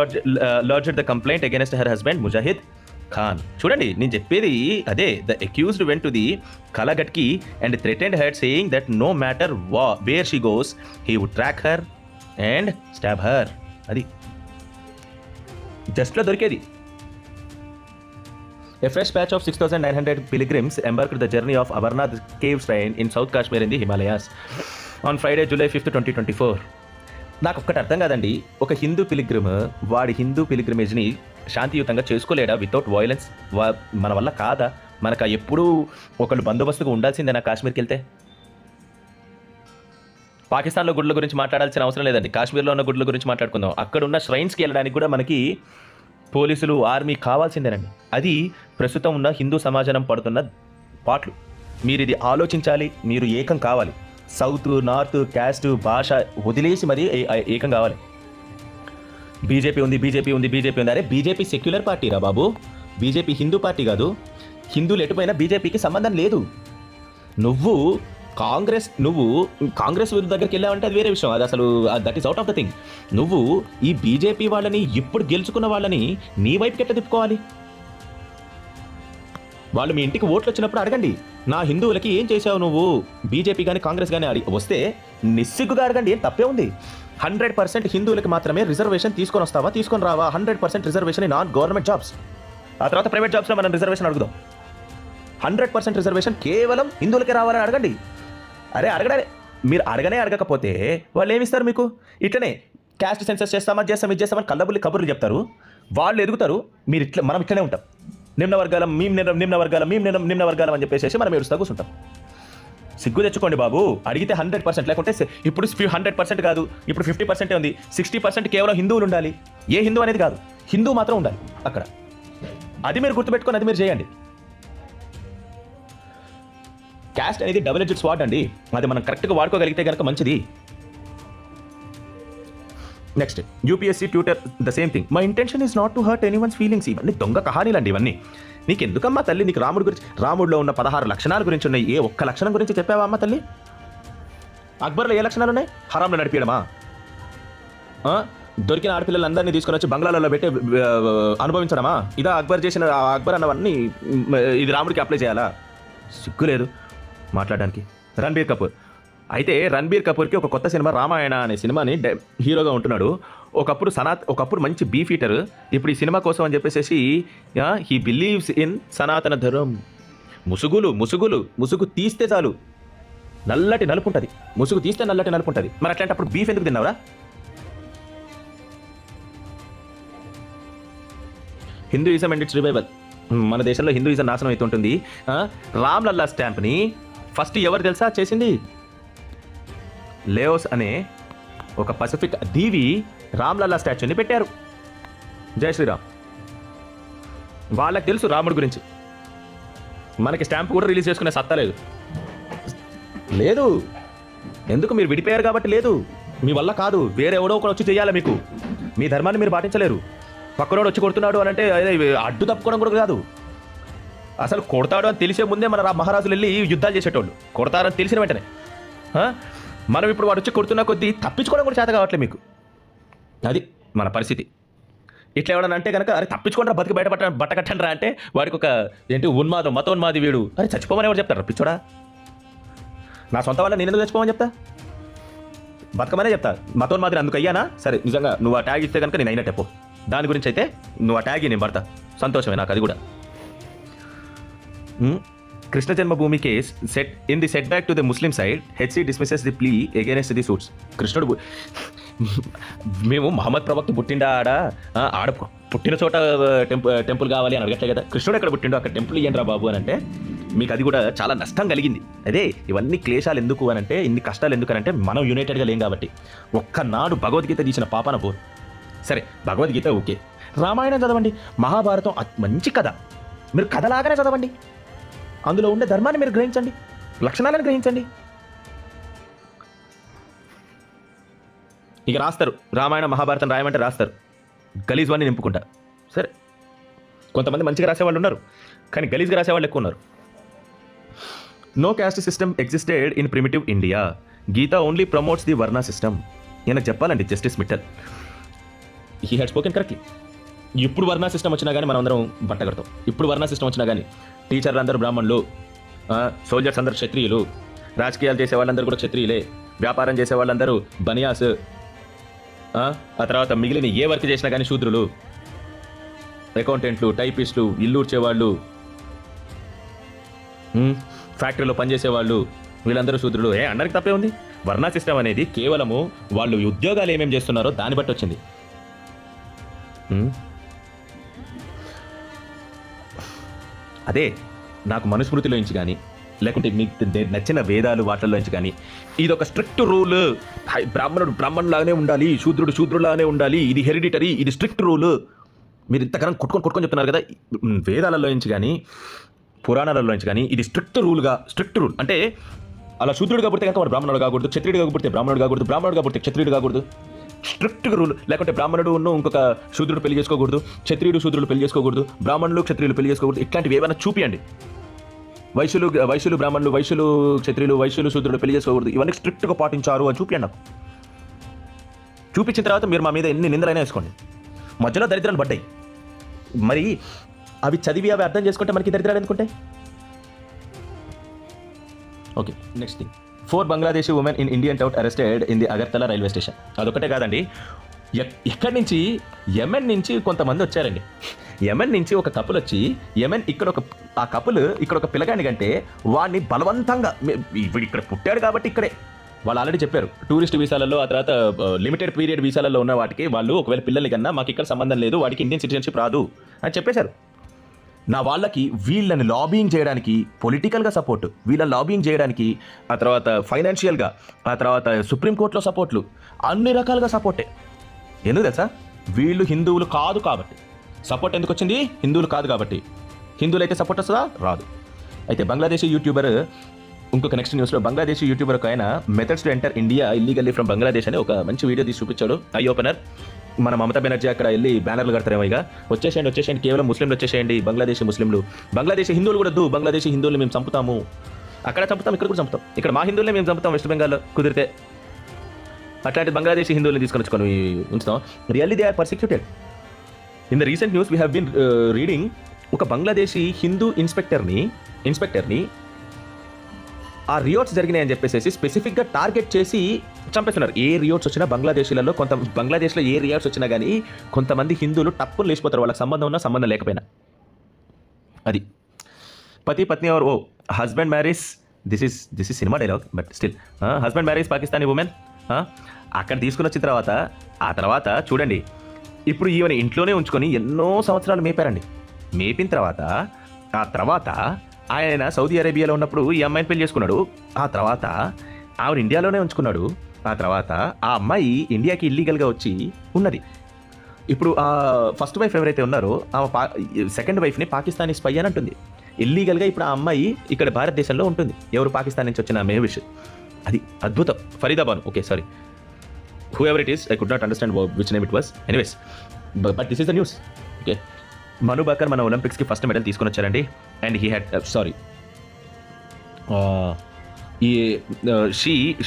lodged the complaint against her husband Mujahid Khan. చూడండి నేను చెప్పేది అదే. The accused went to the Kalghatgi and threatened her saying that no matter where she goes he would track her and stab her. అది జస్ట్లో దొరికేది. A fresh batch of 6,900 pilgrims embarked the journey of Amarnath cave shrine in South Kashmir in the Himalayas on Friday, July 5th, 2024. నాకు ఒక్కటి అర్థం కాదండి, ఒక హిందూ పిలిగ్రిమ్ వాడి హిందూ పిలిగ్రిమేజ్ని శాంతియుతంగా చేసుకోలేడా వితౌట్ వయలెన్స్? మన వల్ల కాదా? మనకు ఎప్పుడూ ఒకళ్ళు బందోబస్తుగా ఉండాల్సిందేనా కాశ్మీర్కి వెళ్తే? పాకిస్తాన్లో గుడ్ల గురించి మాట్లాడాల్సిన అవసరం లేదండి, కాశ్మీర్లో ఉన్న గుడ్ల గురించి మాట్లాడుకుందాం. అక్కడ ఉన్న ష్రైన్స్కి వెళ్ళడానికి కూడా మనకి పోలీసులు, ఆర్మీ కావాల్సిందేనండి. అది ప్రస్తుతం ఉన్న హిందూ సమాజం పడుతున్న పాటలు. మీరు ఇది ఆలోచించాలి, మీరు ఏకం కావాలి. సౌత్, నార్త్, క్యాస్ట్, భాష వదిలేసి మరీ ఏకం కావాలి. బీజేపీ ఉంది. అరే బీజేపీ సెక్యులర్ పార్టీ రా బాబు, బీజేపీ హిందూ పార్టీ కాదు. హిందువులు ఎటుపోయినా బీజేపీకి సంబంధం లేదు. నువ్వు కాంగ్రెస్ దగ్గరికి వెళ్ళావంటే అది వేరే విషయం, అది అసలు that is out of the thing. నువ్వు ఈ బీజేపీ వాళ్ళని, ఇప్పుడు గెలుచుకున్న వాళ్ళని నీ వైపుకి ఎట్లా తిప్పుకోవాలి? వాళ్ళు మీ ఇంటికి ఓట్లు వచ్చినప్పుడు అడగండి, నా హిందువులకి ఏం చేసావు నువ్వు? బీజేపీ కానీ కాంగ్రెస్ కానీ వస్తే నిస్సిగ్గుగా అడగండి, ఏం తప్పే ఉంది? 100% హిందువులకి మాత్రమే రిజర్వేషన్ తీసుకొని వస్తావా, తీసుకొని రావా? 100% reservation in non government jobs. ఆ తర్వాత ప్రైవేట్ జాబ్స్లో మనం రిజర్వేషన్ అడుగుదాం. 100% రిజర్వేషన్ కేవలం హిందువులకే రావాలని అడగండి. అరే అడగడే, మీరు అడగకపోతే వాళ్ళు ఏమిస్తారు మీకు? ఇట్లనే క్యాస్ట్ సెన్సస్ ఇది చేస్తామని కబుర్లు చెప్తారు. వాళ్ళు ఎదుగుతారు, మనం ఇట్లనే ఉంటాం. నిమ్న వర్గాలం అని చెప్పేసి మనం ఏడుస్తా కూర్చుంటాం. సిగ్గు తెచ్చుకోండి బాబు. అడిగితే 100%, లేకుంటే ఇప్పుడు 100% కాదు, ఇప్పుడు 50% ఉంది, 60% కేవలం హిందువులు ఉండాలి. ఏ హిందూ అనేది కాదు, హిందూ మాత్రం ఉండాలి అక్కడ. అది మీరు గుర్తుపెట్టుకొని అది మీరు చేయండి. క్యాస్ట్ అనేది డబుల్ ఎడ్జ్డ్ స్వార్డ్ అండి, అది మనం కరెక్ట్గా వాడుకోగలిగితే కనుక మంచిది. Next, UPSC tutor the same thing. My intention is not to hurt anyone's feelings. ఇవన్నీ దొంగ కహానీలు అండి ఇవన్నీ. నీకు ఎందుకమ్మా తల్లి? నీకు రాముడిలో ఉన్న 16 లక్షణాల గురించి ఉన్నాయి, ఏ ఒక్క లక్షణం గురించి చెప్పావా అమ్మ తల్లి? అక్బర్లో ఏ లక్షణాలు ఉన్నాయి? హరాంలో నడిపించడమా? దొరికిన ఆడపిల్లలందరినీ తీసుకొని వచ్చి బంగ్లాలలో పెట్టి అనుభవించడమా? ఇదా అక్బర్ అన్నవన్నీ ఇది రాముడికి అప్లై చేయాలా? సిగ్గులేదు మాట్లాడడానికి. రణబీర్ కపూర్ అయితే, రణబీర్ కపూర్కి ఒక కొత్త సినిమా రామాయణ అనే సినిమాని హీరోగా ఉంటున్నాడు. ఒకప్పుడు మంచి బీఫ్ ఈటర్, ఇప్పుడు ఈ సినిమా కోసం అని చెప్పేసి హీ బిలీవ్స్ ఇన్ సనాతన ధర్మం. ముసుగు తీస్తే చాలు నల్లటి నలుపు ఉంటుంది, ముసుగు తీస్తే నల్లటి నలుపు ఉంటుంది. మరి అట్లాంటప్పుడు బీఫ్ ఎందుకు తిన్నావురా? Hinduism and its revival. మన దేశంలో హిందూయిజం నాశనం అవుతుంటుంది. రామ్లల్లా స్టాంప్ని ఫస్ట్ ఎవరు తెలుసా చేసింది? లేఓస్ అనే ఒక పసిఫిక్ దీవి రామ్లల్లా స్టాచ్యూని పెట్టారు. జై శ్రీరామ్. వాళ్ళకి తెలుసు రాముడి గురించి. మనకి స్టాంప్ కూడా రిలీజ్ చేసుకునే సత్తా లేదు. ఎందుకు? మీరు విడిపోయారు కాబట్టి లేదు. మీ వల్ల కాదు, వేరెవడో ఒకడు వచ్చి చేయాలి. మీకు మీ ధర్మాన్ని మీరు పాటించలేరు. పక్కనోడు వచ్చి కొడుతున్నాడు అని అంటే అడ్డు తప్పుకోవడం కూడా కాదు. అసలు కొడతాడు అని తెలిసే ముందే మన మహారాజులు వెళ్ళి యుద్ధాలు చేసేటోళ్ళు. కొడతారని తెలిసిన వెంటనే. మనం ఇప్పుడు వాడు వచ్చి కొడుతున్న కొద్దీ తప్పించుకోవడం కూడా చేత కావట్లేదు మీకు. అది మన పరిస్థితి. ఇట్లా ఎవడన్నా అంటే కనుక అరే తప్పించుకుంటారా, బతికి బట్ట కట్టండి రా అంటే వాడికి ఒక మతోన్మాది వీడు. అరే చచ్చిపోమని ఎవరు చెప్తారు? పిచ్చోడా, నా సొంత వల్ల నేను ఎందుకు చచ్చిపోమని చెప్తా? బతకమనే చెప్తా. మతోన్మాదిని అందుకు అయ్యానా? సరే నిజంగా నువ్వు ఆ ట్యాగ్ ఇస్తే కనుక నేను అయినట్టే పో. దాని గురించి అయితే నువ్వు ఆ ట్యాగ్ నేను పడతా, సంతోషమే నాకు అది కూడా. Krishna Janmabhoomi case in the set back to the Muslim side, HC dismisses the plea against the suits. కృష్ణుడు మేము మహమ్మద్ ప్రవక్త పుట్టిండా ఆడ పుట్టిన చోట టెంపుల్ కావాలి అని అడగట్లే కదా. కృష్ణుడు ఎక్కడ పుట్టిండో అక్కడ టెంపుల్ ఇయ్యండి రా బాబు అని అంటే మీకు అది కూడా చాలా నష్టం కలిగింది. అదే ఇవన్నీ క్లేశాలు ఎందుకు అని అంటే, ఇన్ని కష్టాలు ఎందుకనంటే మనం యునైటెడ్గా లేం కాబట్టి. ఒక్కనాడు భగవద్గీత తీసిన పాపన పోరు. సరే భగవద్గీత ఓకే, రామాయణం చదవండి, మహాభారతం మంచి కథ, మీరు కథలాగానే చదవండి. అందులో ఉండే ధర్మాన్ని మీరు గ్రహించండి, లక్షణాలను గ్రహించండి. ఇక రాస్తారు రామాయణం మహాభారతం రాయమంటే రాస్తారు, గలీజ్వాన్ని నింపుకుంటా. సరే కొంతమంది మంచిగా రాసేవాళ్ళు ఉన్నారు, కానీ గలీజ్గా రాసేవాళ్ళు ఎక్కువ ఉన్నారు. No caste system existed in primitive India. Gita only promotes the varna system. ఈయనకు చెప్పాలండి Justice Mittal. He had spoken correctly. ఇప్పుడు వర్ణ సిస్టమ్ వచ్చినా కానీ మనం అందరం బట్టగడతాం. ఇప్పుడు వర్ణ సిస్టమ్ వచ్చినా కానీ టీచర్లు అందరూ బ్రాహ్మణులు, సోల్జర్స్ అందరూ క్షత్రియులు, రాజకీయాలు చేసే వాళ్ళందరూ కూడా క్షత్రియులే, వ్యాపారం చేసే వాళ్ళందరూ బనియాస్, ఆ తర్వాత మిగిలిన ఏ వర్క్ చేసినా కానీ శూద్రులు, అకౌంటెంట్లు, టైపిస్టులు, ఇల్లు ఊడ్చేవాళ్ళు, ఫ్యాక్టరీలో పనిచేసేవాళ్ళు, వీళ్ళందరూ శూద్రులు. అందరికి తప్పే ఉంది. వర్ణ సిస్టమ్ అనేది కేవలము వాళ్ళు ఉద్యోగాలు ఏమేమి చేస్తున్నారో దాన్ని బట్టి వచ్చింది. అదే నాకు మనుస్మృతిలోంచి కానీ లేకుంటే మీకు నచ్చిన వేదాలు వాటిల్లోంచి కానీ ఇది ఒక స్ట్రిక్ట్ రూల్, బ్రాహ్మణుడు బ్రాహ్మణులాగానే ఉండాలి, శూద్రుడు శూద్రులాగానే ఉండాలి, ఇది హెరిడిటరీ, ఇది స్ట్రిక్ట్ రూల్, మీరు ఇంతకన్నా కొట్టుకొని చెప్తున్నారు కదా. వేదాలలో నుంచి కానీ పురాణాలలో నుంచి కానీ ఇది స్ట్రిక్ట్ రూల్ అంటే అలా శూద్రుడిగా పుడితే కనుక వాడు బ్రాహ్మణుడు కాకూడదు, క్షత్రియుడిగా పుడితే బ్రాహ్మణుడు కాకూడదు, బ్రాహ్మణుడిగా పుడితే క్షత్రియుడు కాకూడదు. Strict rule. లేకుంటే బ్రాహ్మణుడు ఇంకొక శూద్రుడు పెళ్లి చేసుకోకూడదు, క్షత్రియుడు శూద్రుడు పెళ్లి చేసుకోకూడదు, బ్రాహ్మణులు క్షత్రియులు పెళ్లి చేసుకోకూడదు. ఇట్లాంటివి ఏమైనా చూపియండి. వైశ్యులు బ్రాహ్మణులు, వైశ్యులు క్షత్రియులు, వైశ్యులు శూద్రుడు పెళ్లి చేసుకోకూడదు, ఇవన్నీ స్ట్రిక్ట్గా పాటించారు అని చూపియండి నాకు. చూపించిన తర్వాత మీరు మా మీద ఎన్ని నిందలైనా వేసుకోండి. మధ్యలో దరిద్రాలు పడ్డాయి, మరి అవి చదివి అవి అర్థం చేసుకుంటే మనకి దరిద్రాలు ఎందుకుంటాయి? Okay, next thing. 4 Bangladeshi women in Indian tout arrested in the Agartala railway station. అదొకటే కాదండి, ఇక్కడి నుంచి యెమెన్ నుంచి కొంతమంది వచ్చారండి. యెమెన్ నుంచి ఒక కపుల్ వచ్చి ఆ కపుల్ ఇక్కడ ఒక పిల్లగాని కంటే వాడిని బలవంతంగా, వీడు ఇక్కడ పుట్టాడు కాబట్టి ఇక్కడే, వాళ్ళు ఆల్రెడీ చెప్పారు టూరిస్ట్ వీసాలలో, ఆ తర్వాత లిమిటెడ్ పీరియడ్ వీసాలలో ఉన్న వాటికి వాళ్ళు ఒకవేళ పిల్లల్ని కన్నా మాకు ఇక్కడ సంబంధం లేదు, వాడికి ఇండియన్ సిటిజన్షిప్ రాదు అని చెప్పేశారు. నా వాళ్ళకి వీళ్ళని లాబింగ్ చేయడానికి పొలిటికల్గా సపోర్ట్, వీళ్ళని లాబింగ్ చేయడానికి, ఆ తర్వాత ఫైనాన్షియల్గా, ఆ తర్వాత సుప్రీంకోర్టులో సపోర్ట్లు, అన్ని రకాలుగా సపోర్టే. ఎందుకు తెలుసా? వీళ్ళు హిందువులు కాదు కాబట్టి. సపోర్ట్ ఎందుకు వచ్చింది? హిందువులు కాదు కాబట్టి. హిందువులు అయితే సపోర్ట్ వస్తుందా? రాదు. అయితే బంగ్లాదేశీ యూట్యూబర్, ఇంకొక నెక్స్ట్ న్యూస్లో బంగ్లాదేశీ యూట్యూబర్ ఒక ఆయన methods to enter India illegally from Bangladesh అని ఒక మంచి వీడియో తీసి చూపించాడు. Eye opener. మన మమతా బెనర్జీ అక్కడ వెళ్ళి బ్యానర్లు కడతారేమో, ఇక వచ్చేసేయండి, కేవలం ముస్లింలు వచ్చేసేయండి, బంగ్లాదేశీ ముస్లింలు, బంగ్లాదేశీ హిందువులు కూడా వద్దు, బంగ్లాదేశీ హిందువులు మేము చంపుతాము, అక్కడ చంపుతాం, ఇక్కడ కూడా చంపుతాం, ఇక్కడ మా హిందువులే మేము చంపుతాం వెస్ట్ బెంగాల్లో కుదిరితే, అట్లాంటి బంగ్లాదేశీ హిందువులను తీసుకొని వచ్చుకొని ఉంచుతాం. Really they are persecuted. In the recent news we have been reading, ఒక బంగ్లాదేశీ హిందూ ఇన్స్పెక్టర్ని ఆ రియోట్స్ జరిగినాయని చెప్పేసి స్పెసిఫిక్గా టార్గెట్ చేసి చంపేస్తున్నారు. ఏ రియోట్స్ వచ్చినా బంగ్లాదేశీలలో, బంగ్లాదేశ్లో ఏ రియోట్స్ వచ్చినా కానీ కొంతమంది హిందువులు టప్పులు లేచిపోతారు, వాళ్ళకి సంబంధం ఉన్నా సంబంధం లేకపోయినా. అది పతి పత్ని are husband marries, this is cinema dialogue but still, husband marries Pakistani women అక్కడ తీసుకుని వచ్చిన తర్వాత, ఆ తర్వాత చూడండి, ఇప్పుడు ఈవెన్ ఇంట్లోనే ఉంచుకొని ఎన్నో సంవత్సరాలు మేపారండి. మేపిన తర్వాత ఆ తర్వాత ఆయన సౌదీ అరేబియాలో ఉన్నప్పుడు ఈ అమ్మాయిని పెళ్లి చేసుకున్నాడు, ఆ తర్వాత ఆవిడ ఇండియాలోనే ఉంచుకున్నాడు, ఆ తర్వాత ఆ అమ్మాయి ఇండియాకి ఇల్లీగల్గా వచ్చి ఉన్నది. ఇప్పుడు ఆ ఫస్ట్ వైఫ్ ఎవరైతే ఉన్నారో ఆమె సెకండ్ వైఫ్ని పాకిస్తానీ స్పై అని అంటుంది. ఇల్లీగల్గా ఇప్పుడు ఆ అమ్మాయి ఇక్కడ భారతదేశంలో ఉంటుంది. ఎవరు? పాకిస్తాన్ నుంచి వచ్చిన మెహవిష్. అది అద్భుతం. ఫరీదాబాను, okay sorry, who ever it is, I could not understand which name it was. Anyways, but this is the news. Okay, మను బాకర్ మన ఒలింపిక్స్కి ఫస్ట్ మెడల్ తీసుకొని వచ్చారండి. And he had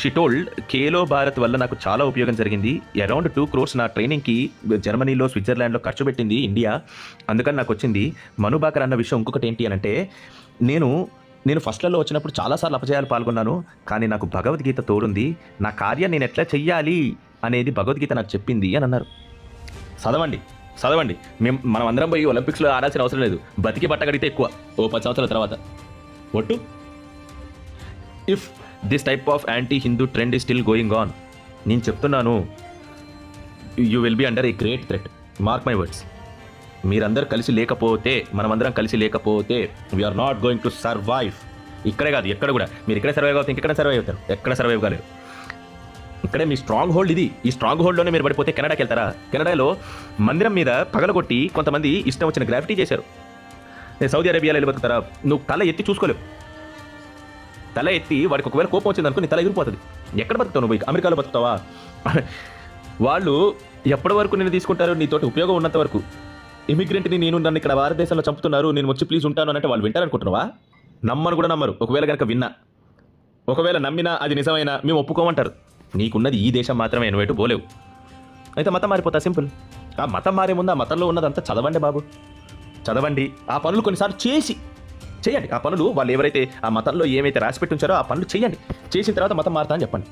she told, Khelo Bharat వల్ల నాకు చాలా ఉపయోగం జరిగింది. అరౌండ్ 2 crores నా ట్రైనింగ్కి జర్మనీలో, స్విట్జర్లాండ్లో ఖర్చు పెట్టింది ఇండియా, అందుకని నాకు వచ్చింది. మను బాకర్ అన్న విషయం ఇంకొకటి ఏంటి అని అంటే, నేను ఫస్ట్లలో వచ్చినప్పుడు చాలాసార్లు అపజయాలు పాల్గొన్నాను, కానీ నాకు భగవద్గీత తోడుంది, నా కార్యం నేను ఎట్లా చెయ్యాలి అనేది భగవద్గీత నాకు చెప్పింది అని అన్నారు. చదవండి. మనం అందరం పోయి ఒలింపిక్స్లో ఆడాల్సిన అవసరం లేదు, బతికి బట్ట కడిగితే ఎక్కువ ఓ 10 సంవత్సరాల తర్వాత. ఒట్టు, if this type of anti Hindu trend is still going on, నేను చెప్తున్నాను, you will be under a great threat. Mark my words. మీరందరూ కలిసి లేకపోతే, మనమందరం కలిసి లేకపోతే, we are not going to survive. ఇక్కడే కాదు, ఎక్కడ కూడా. మీరు ఇక్కడే సర్వైవ్ అవుతారు, ఇంకెక్కడ సర్వైవ్ అవుతారు? ఎక్కడ సర్వైవ్ కాలేరు. ఇక్కడే మీ స్ట్రాంగ్ హోల్డ్ ఇది. ఈ స్ట్రాంగ్ హోల్డ్లోనే మీరు పడిపోతే కెనడాకి వెళ్తారా? కెనడాలో మందిరం మీద పగలగొట్టి కొంతమంది ఇష్టం వచ్చిన గ్రాఫిటీ చేశారు. నేను సౌదీ అరేబియాలో వెళ్ళి బతుకుతారా? నువ్వు తల ఎత్తి చూసుకోలేవు. తల ఎత్తి వాడికి ఒకవేళ కోపం వచ్చింది అనుకో, నీ తల ఎగిరిపోతుంది. ఎక్కడ బతుకుతావు నువ్వు? అమెరికాలో బతుకుతావా? వాళ్ళు ఎప్పటి వరకు నేను తీసుకుంటారు? నీతోటి ఉపయోగం ఉన్నంత వరకు. ఇమిగ్రెంట్ని నన్ను ఇక్కడ భారతదేశంలో చంపుతున్నారు, నేను వచ్చి ప్లీజ్ ఉంటాను అంటే వాళ్ళు వింటారనుకుంటున్నావా? నమ్మను కూడా నమ్మరు. ఒకవేళ కనుక విన్నా, ఒకవేళ నమ్మినా అది నిజమైనా మేము ఒప్పుకోమంటారు. నీకున్నది ఈ దేశం మాత్రమే, నువ్వు ఎటు పోలేవు. అయితే మతం మారిపోతా, సింపుల్. ఆ మతం మారే ముందు ఆ మతంలో ఉన్నదంతా చదవండి బాబు, చదవండి. ఆ పనులు కొన్నిసార్లు చేయండి. ఆ పనులు వాళ్ళు ఎవరైతే ఆ మతంలో ఏమైతే రాసిపెట్టి ఉంచారో ఆ పనులు చేయండి. చేసిన తర్వాత మతం మారుతా అని చెప్పండి.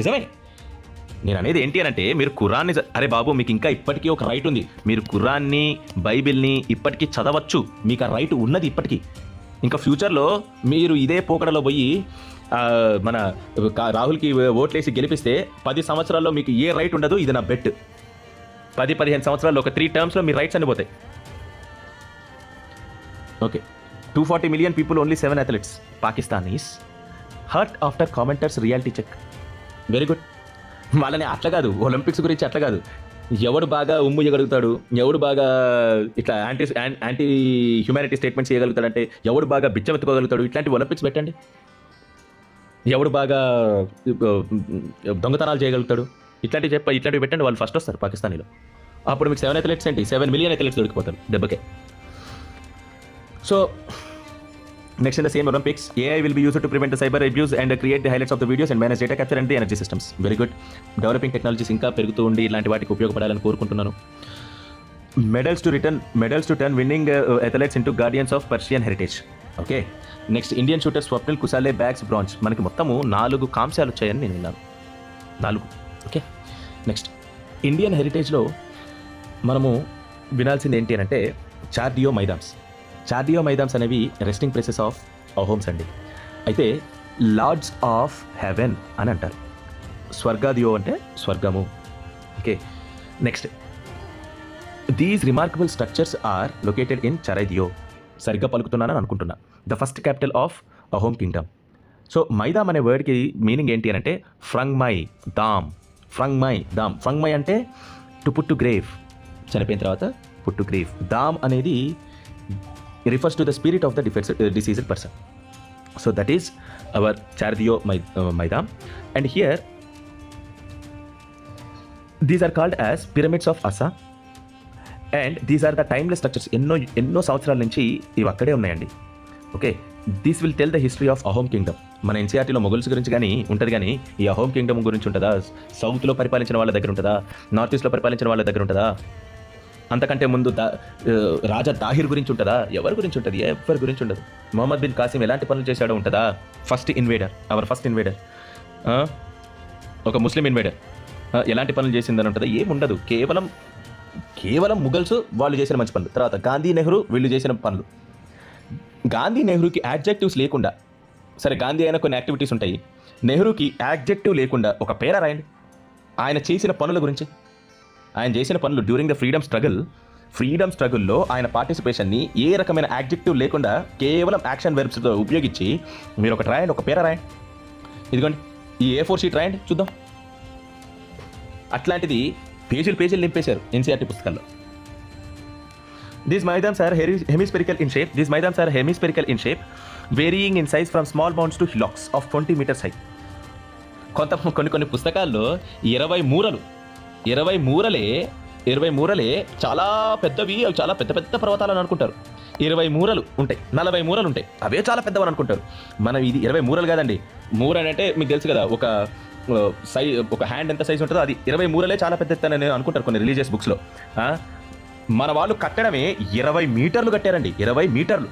నిజమే. నేను అనేది ఏంటి అని అంటే మీరు ఖురాన్ని అరే బాబు మీకు ఇంకా ఇప్పటికీ ఒక రైట్ ఉంది, మీరు ఖురాన్ని బైబిల్ని ఇప్పటికీ చదవచ్చు, మీకు ఆ రైట్ ఉన్నది ఇప్పటికీ. ఇంకా ఫ్యూచర్లో మీరు ఇదే పోకడలో పోయి మన రాహుల్కి ఓట్లేసి గెలిపిస్తే 10 సంవత్సరాల్లో మీకు ఏ రైట్ ఉండదు. ఇది నా బెట్. 10-15 సంవత్సరాల్లో ఒక 3 టర్మ్స్లో మీ రైట్స్ అన్ని పోతాయి. Okay, 240 million people, only 7 athletes. Pakistanis hurt after commenters reality check. Very good. వాళ్ళని అట్లా కాదు, ఒలింపిక్స్ గురించి అట్లా కాదు, ఎవడు బాగా ఉమ్ము చేయగలుగుతాడు, ఎవడు బాగా ఇట్లా యాంటీ హ్యూమానిటీ స్టేట్మెంట్స్ చేయగలుగుతాడంటే, ఎవడు బాగా బిచ్చమెత్తుకోగలుగుతాడు, ఇట్లాంటి ఒలింపిక్స్ పెట్టండి. ఎవడు బాగా దొంగతనాలు చేయగలుగుతాడు, ఇట్లాంటివి పెట్టండి, వాళ్ళు ఫస్ట్ వస్తారు పాకిస్తానీలో. అప్పుడు మీకు 7 athletes ఏంటి, 7 million athletes దొరికిపోతారు దెబ్బకే. So, next in the same Olympics, AI will be used to prevent the cyber abuse and create the highlights of the videos and manage data capture and the energy systems. Very good. Developing technologies ఇంకా పెరుగుతూ ఉండి ఇలాంటి వాటికి ఉపయోగపడాలని కోరుకుంటున్నాను. Medals to turn winning athletes into guardians of Persian heritage. Okay, next Indian shooter Swapnil కుసాలే bags bronze. మనకి మొత్తము 4 కాంస్యాలు వచ్చాయని నేను విన్నాను. 4. ఓకే, నెక్స్ట్ ఇండియన్ హెరిటేజ్లో మనము వినాల్సింది ఏంటి అని అంటే చార్డియో మైదామ్స్ అనేవి రెస్టింగ్ ప్లేసెస్ ఆఫ్ అహోమ్స్ అండి. అయితే లార్డ్స్ ఆఫ్ హెవెన్ అని అంటారు. స్వర్గాదియో అంటే స్వర్గము. Okay, next these remarkable structures are located in Charaideo. సరిగ్గా పలుకుతున్నానని అనుకుంటున్నా. The first capital of Ahom kingdom. So Maidam అనే వర్డ్కి మీనింగ్ ఏంటి అని అంటే ఫ్రంగ్మై దామ్. ఫ్రంగ్మై అంటే టు పుట్ టు గ్రేవ్, చనిపోయిన తర్వాత పుట్ టు గ్రేవ్. దామ్ అనేది refers to the spirit of the deceased person. So that is our Chardiyo Maidam. And here these are called as pyramids of Asa, and these are the timeless structures. ఎన్నో సంవత్సరాల నుంచి ఇవి అక్కడే ఉన్నాయండి. Okay, this will tell the history of Ahom Kingdom. మన ఎన్సీఆర్టీలో మొఘల్స్ గురించి కానీ ఉంటుంది, కానీ ఈ అహోమ్ కింగ్డమ్ గురించి ఉంటుందా? సౌత్లో పరిపాలించిన వాళ్ళ దగ్గర ఉంటుందా? నార్త్ ఈస్ట్లో పరిపాలించిన వాళ్ళ దగ్గర ఉంటుందా? అంతకంటే ముందు రాజా దాహిర్ గురించి ఉంటుందా? ఎవరి గురించి ఉంటుంది? ఎవరి గురించి ఉండదు. మొహమ్మద్ బిన్ కాసిం ఎలాంటి పనులు చేశాడో ఉంటుందా? అవర్ ఫస్ట్ ఇన్వేడర్, ఒక ముస్లిం ఇన్వేడర్ ఎలాంటి పనులు చేసిందని ఉంటుందా? ఏముండదు. కేవలం ముఘల్స్ వాళ్ళు చేసిన మంచి పనులు, తర్వాత గాంధీ నెహ్రూ వీళ్ళు చేసిన పనులు. గాంధీ నెహ్రూకి యాడ్జెక్టివ్స్ లేకుండా, సరే గాంధీ అయినా కొన్ని యాక్టివిటీస్ ఉంటాయి, నెహ్రూకి యాడ్జెక్టివ్ లేకుండా ఒక పేర రాయండి ఆయన చేసిన పనుల గురించి. ఆయన చేసిన పనులు డ్యూరింగ్ ద ఫ్రీడమ్ స్ట్రగుల్లో ఆయన పార్టిసిపేషన్ని ఏ రకమైన యాడ్జెక్టివ్ లేకుండా కేవలం యాక్షన్ వెర్బ్స్తో ఉపయోగించి మీరు ఒకటి రాయండి, ఒక పేర రాయండి. ఇదిగోండి ఈ A4 షీట్ రాయండి చూద్దాం. అట్లాంటిది పేజీలు నింపేశారు ఎన్సీఆర్టీ పుస్తకాల్లో. These maidans are hemispherical in shape, varying in size from small mounds to hillocks of 20 meters high. కొన్ని పుస్తకాల్లో 20 మూరలే చాలా పెద్దవి, అవి చాలా పెద్ద పర్వతాలు అని అనుకుంటారు. 20 మూరలు ఉంటాయి, 40 మూరలు ఉంటాయి, అవే చాలా పెద్దవని అనుకుంటారు. మనం ఇది 20 మూరలు కాదండి. మూర అంటే మీకు తెలుసు కదా, ఒక హ్యాండ్ ఎంత సైజ్ ఉంటుందో అది 20 మూరలే చాలా పెద్ద ఎత్తని అనుకుంటారు కొన్ని రిలీజియస్ బుక్స్లో. మన వాళ్ళు కట్టడమే 20 మీటర్లు కట్టారండి. 20 మీటర్లు.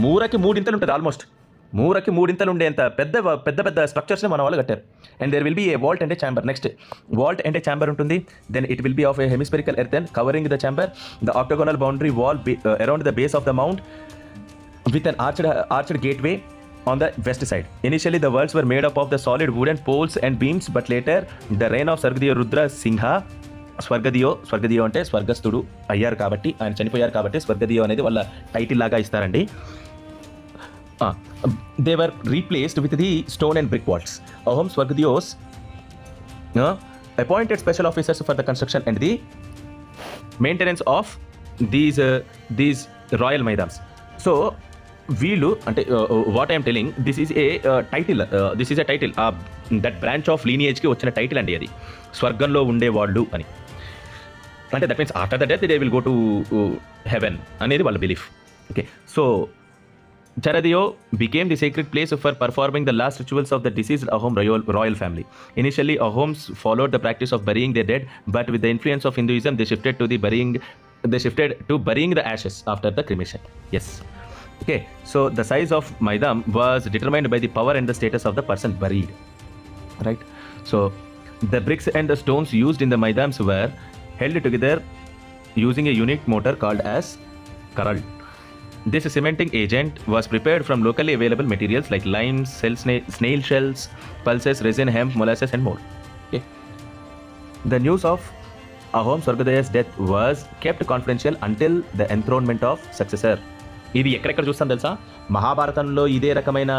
మూరకి 3 ఇంతలు ఉంటుంది. ఆల్మోస్ట్ మూరకి 3 ఇంతలు ఉండేంత పెద్ద స్ట్రక్చర్స్ని మన వాళ్ళు కట్టారు. And there will be a vault and a chamber. Next vault and a chamber ఉంటుంది. Then it will be of a hemispherical earth covering the chamber, the octagonal boundary wall around the base of the mount with an arched gateway on the west side. Initially the walls were made up of the solid wooden poles and beams, but later the reign of Swargadiyo Rudra Singha, స్వర్గదియో అంటే స్వర్గస్థుడు అయ్యారు కాబట్టి, ఆయన చనిపోయారు కాబట్టి స్వర్గదియో అనేది వాళ్ళ టైటిల్ లాగా ఇస్తారండి. They were replaced with the stone and brick walls. Ahom Swargadiyos appointed special officers for the construction and the maintenance of these royal maidans. So వీళ్ళు అంటే what I'm telling, this is a title. That branch of లీనియేజ్కి వచ్చిన టైటిల్ అండి అది, స్వర్గంలో ఉండేవాళ్ళు అని. అంటే that means after the death they will go to heaven అనేది వాళ్ళ belief. Okay, so Charadiyo became the sacred place for performing the last rituals of the deceased Ahom royal family. Initially, Ahoms followed the practice of burying their dead, but with the influence of Hinduism, they shifted to burying the ashes after the cremation. Yes. Okay, so the size of Maidam was determined by the power and the status of the person buried. Right? So The bricks and the stones used in the Maidans were held together using a unique mortar called as karal. This cementing agent was prepared from locally available materials like lime, snail shells, pulses, resin, hemp, molasses, and more. Okay. The news of Ahom Swargodaya's death was kept confidential until the enthronement of successor. ఇది ఎక్కడెక్కడ చూస్తాం తెలుసా? మహాభారతంలో ఇదే రకమైన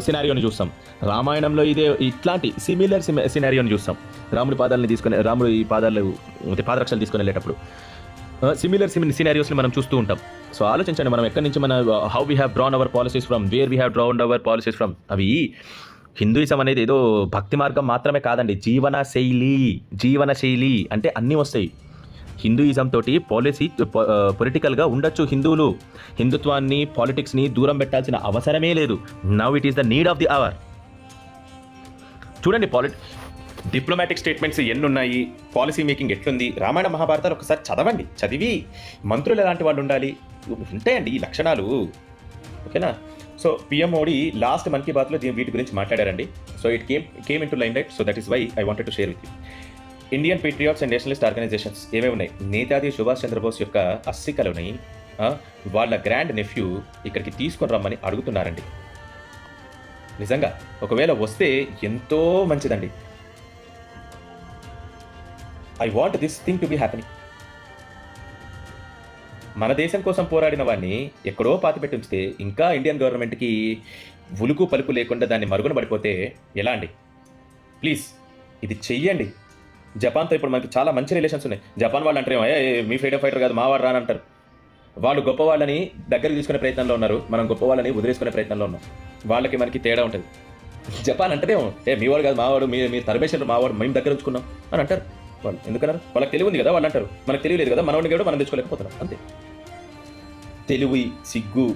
సినారియోని చూస్తాం. రామాయణంలో ఇదే ఇట్లాంటి సిమిలర్ సినారియోని చూస్తాం. రాముడి పాదరక్షలు తీసుకొని వెళ్ళేటప్పుడు సిమిలర్ సినారియోస్ని మనం చూస్తూ ఉంటాం. సో ఆలోచించండి, మనం ఎక్కడి నుంచి మన how we have drawn hour policies from, where we have drawn hour policies from. అవి హిందూయిజం అనేది ఏదో భక్తి మార్గం మాత్రమే కాదండి, జీవనశైలి అంటే అన్నీ వస్తాయి. హిందూయిజం తోటి పొలిటికల్గా ఉండొచ్చు హిందువులు. హిందుత్వాన్ని, పాలిటిక్స్ని దూరం పెట్టాల్సిన అవసరమే లేదు. Now it is the need of the hour. చూడండి, డిప్లొమాటిక్ స్టేట్మెంట్స్ ఎన్ని ఉన్నాయి, పాలసీ మేకింగ్ ఎట్లుంది. రామాయణ మహాభారతాలు ఒకసారి చదవండి. చదివి మంత్రులు ఎలాంటి వాళ్ళు ఉండాలి, ఉంటాయండి ఈ లక్షణాలు. ఓకేనా? సో పిఎం మోడీ లాస్ట్ మన్ కీ బాత్లో వీటి గురించి మాట్లాడారండి. So it came in to limelight. So that is why I wanted to share with you. Indian patriots and nationalist organisations ఏమేమి ఉన్నాయి? నేతాజీ సుభాష్ చంద్రబోస్ యొక్క అస్థికలని వాళ్ళ గ్రాండ్ నెఫ్యూ ఇక్కడికి తీసుకొని రమ్మని అడుగుతున్నారండి. నిజంగా ఒకవేళ వస్తే ఎంతో మంచిదండి. I want this thing to be happening. మన దేశం కోసం పోరాడిన వాడిని ఎక్కడో పాతిపెట్టి ఉంచితే, ఇంకా ఇండియన్ గవర్నమెంట్కి ఉలుకు పలుకు లేకుండా దాన్ని మరుగున పడిపోతే ఎలా అండి? ప్లీజ్ ఇది చెయ్యండి. జపాన్తో ఇప్పుడు మనకి చాలా మంచి రిలేషన్స్ ఉన్నాయి. జపాన్ వాళ్ళు అంటారేమో, మీ ఫ్రీడమ్ ఫైటర్ కాదు, మా వాడు రాని అంటారు. వాళ్ళు గొప్ప వాళ్ళని దగ్గరికి తీసుకునే ప్రయత్నంలో ఉన్నారు, మనం గొప్ప వాళ్ళని వదిలేసుకునే ప్రయత్నంలో ఉన్నాం. వాళ్ళకి మనకి తేడా ఉంటుంది. జపాన్ అంటేనేమో, మీ వాడు కాదు, మావాడు, మీరు తరబేశారు, మావాడు మేము దగ్గర ఉంచుకున్నాం అని అంటారు. వాళ్ళు ఎందుకన్నారు? వాళ్ళకి తెలివి ఉంది కదా, వాళ్ళు అంటారు. మనకు తెలియలేదు కదా, మనవాడిని కూడా మనం తెచ్చుకోలేకపోతున్నాం. అంతే. తెలివి, సిగ్గు,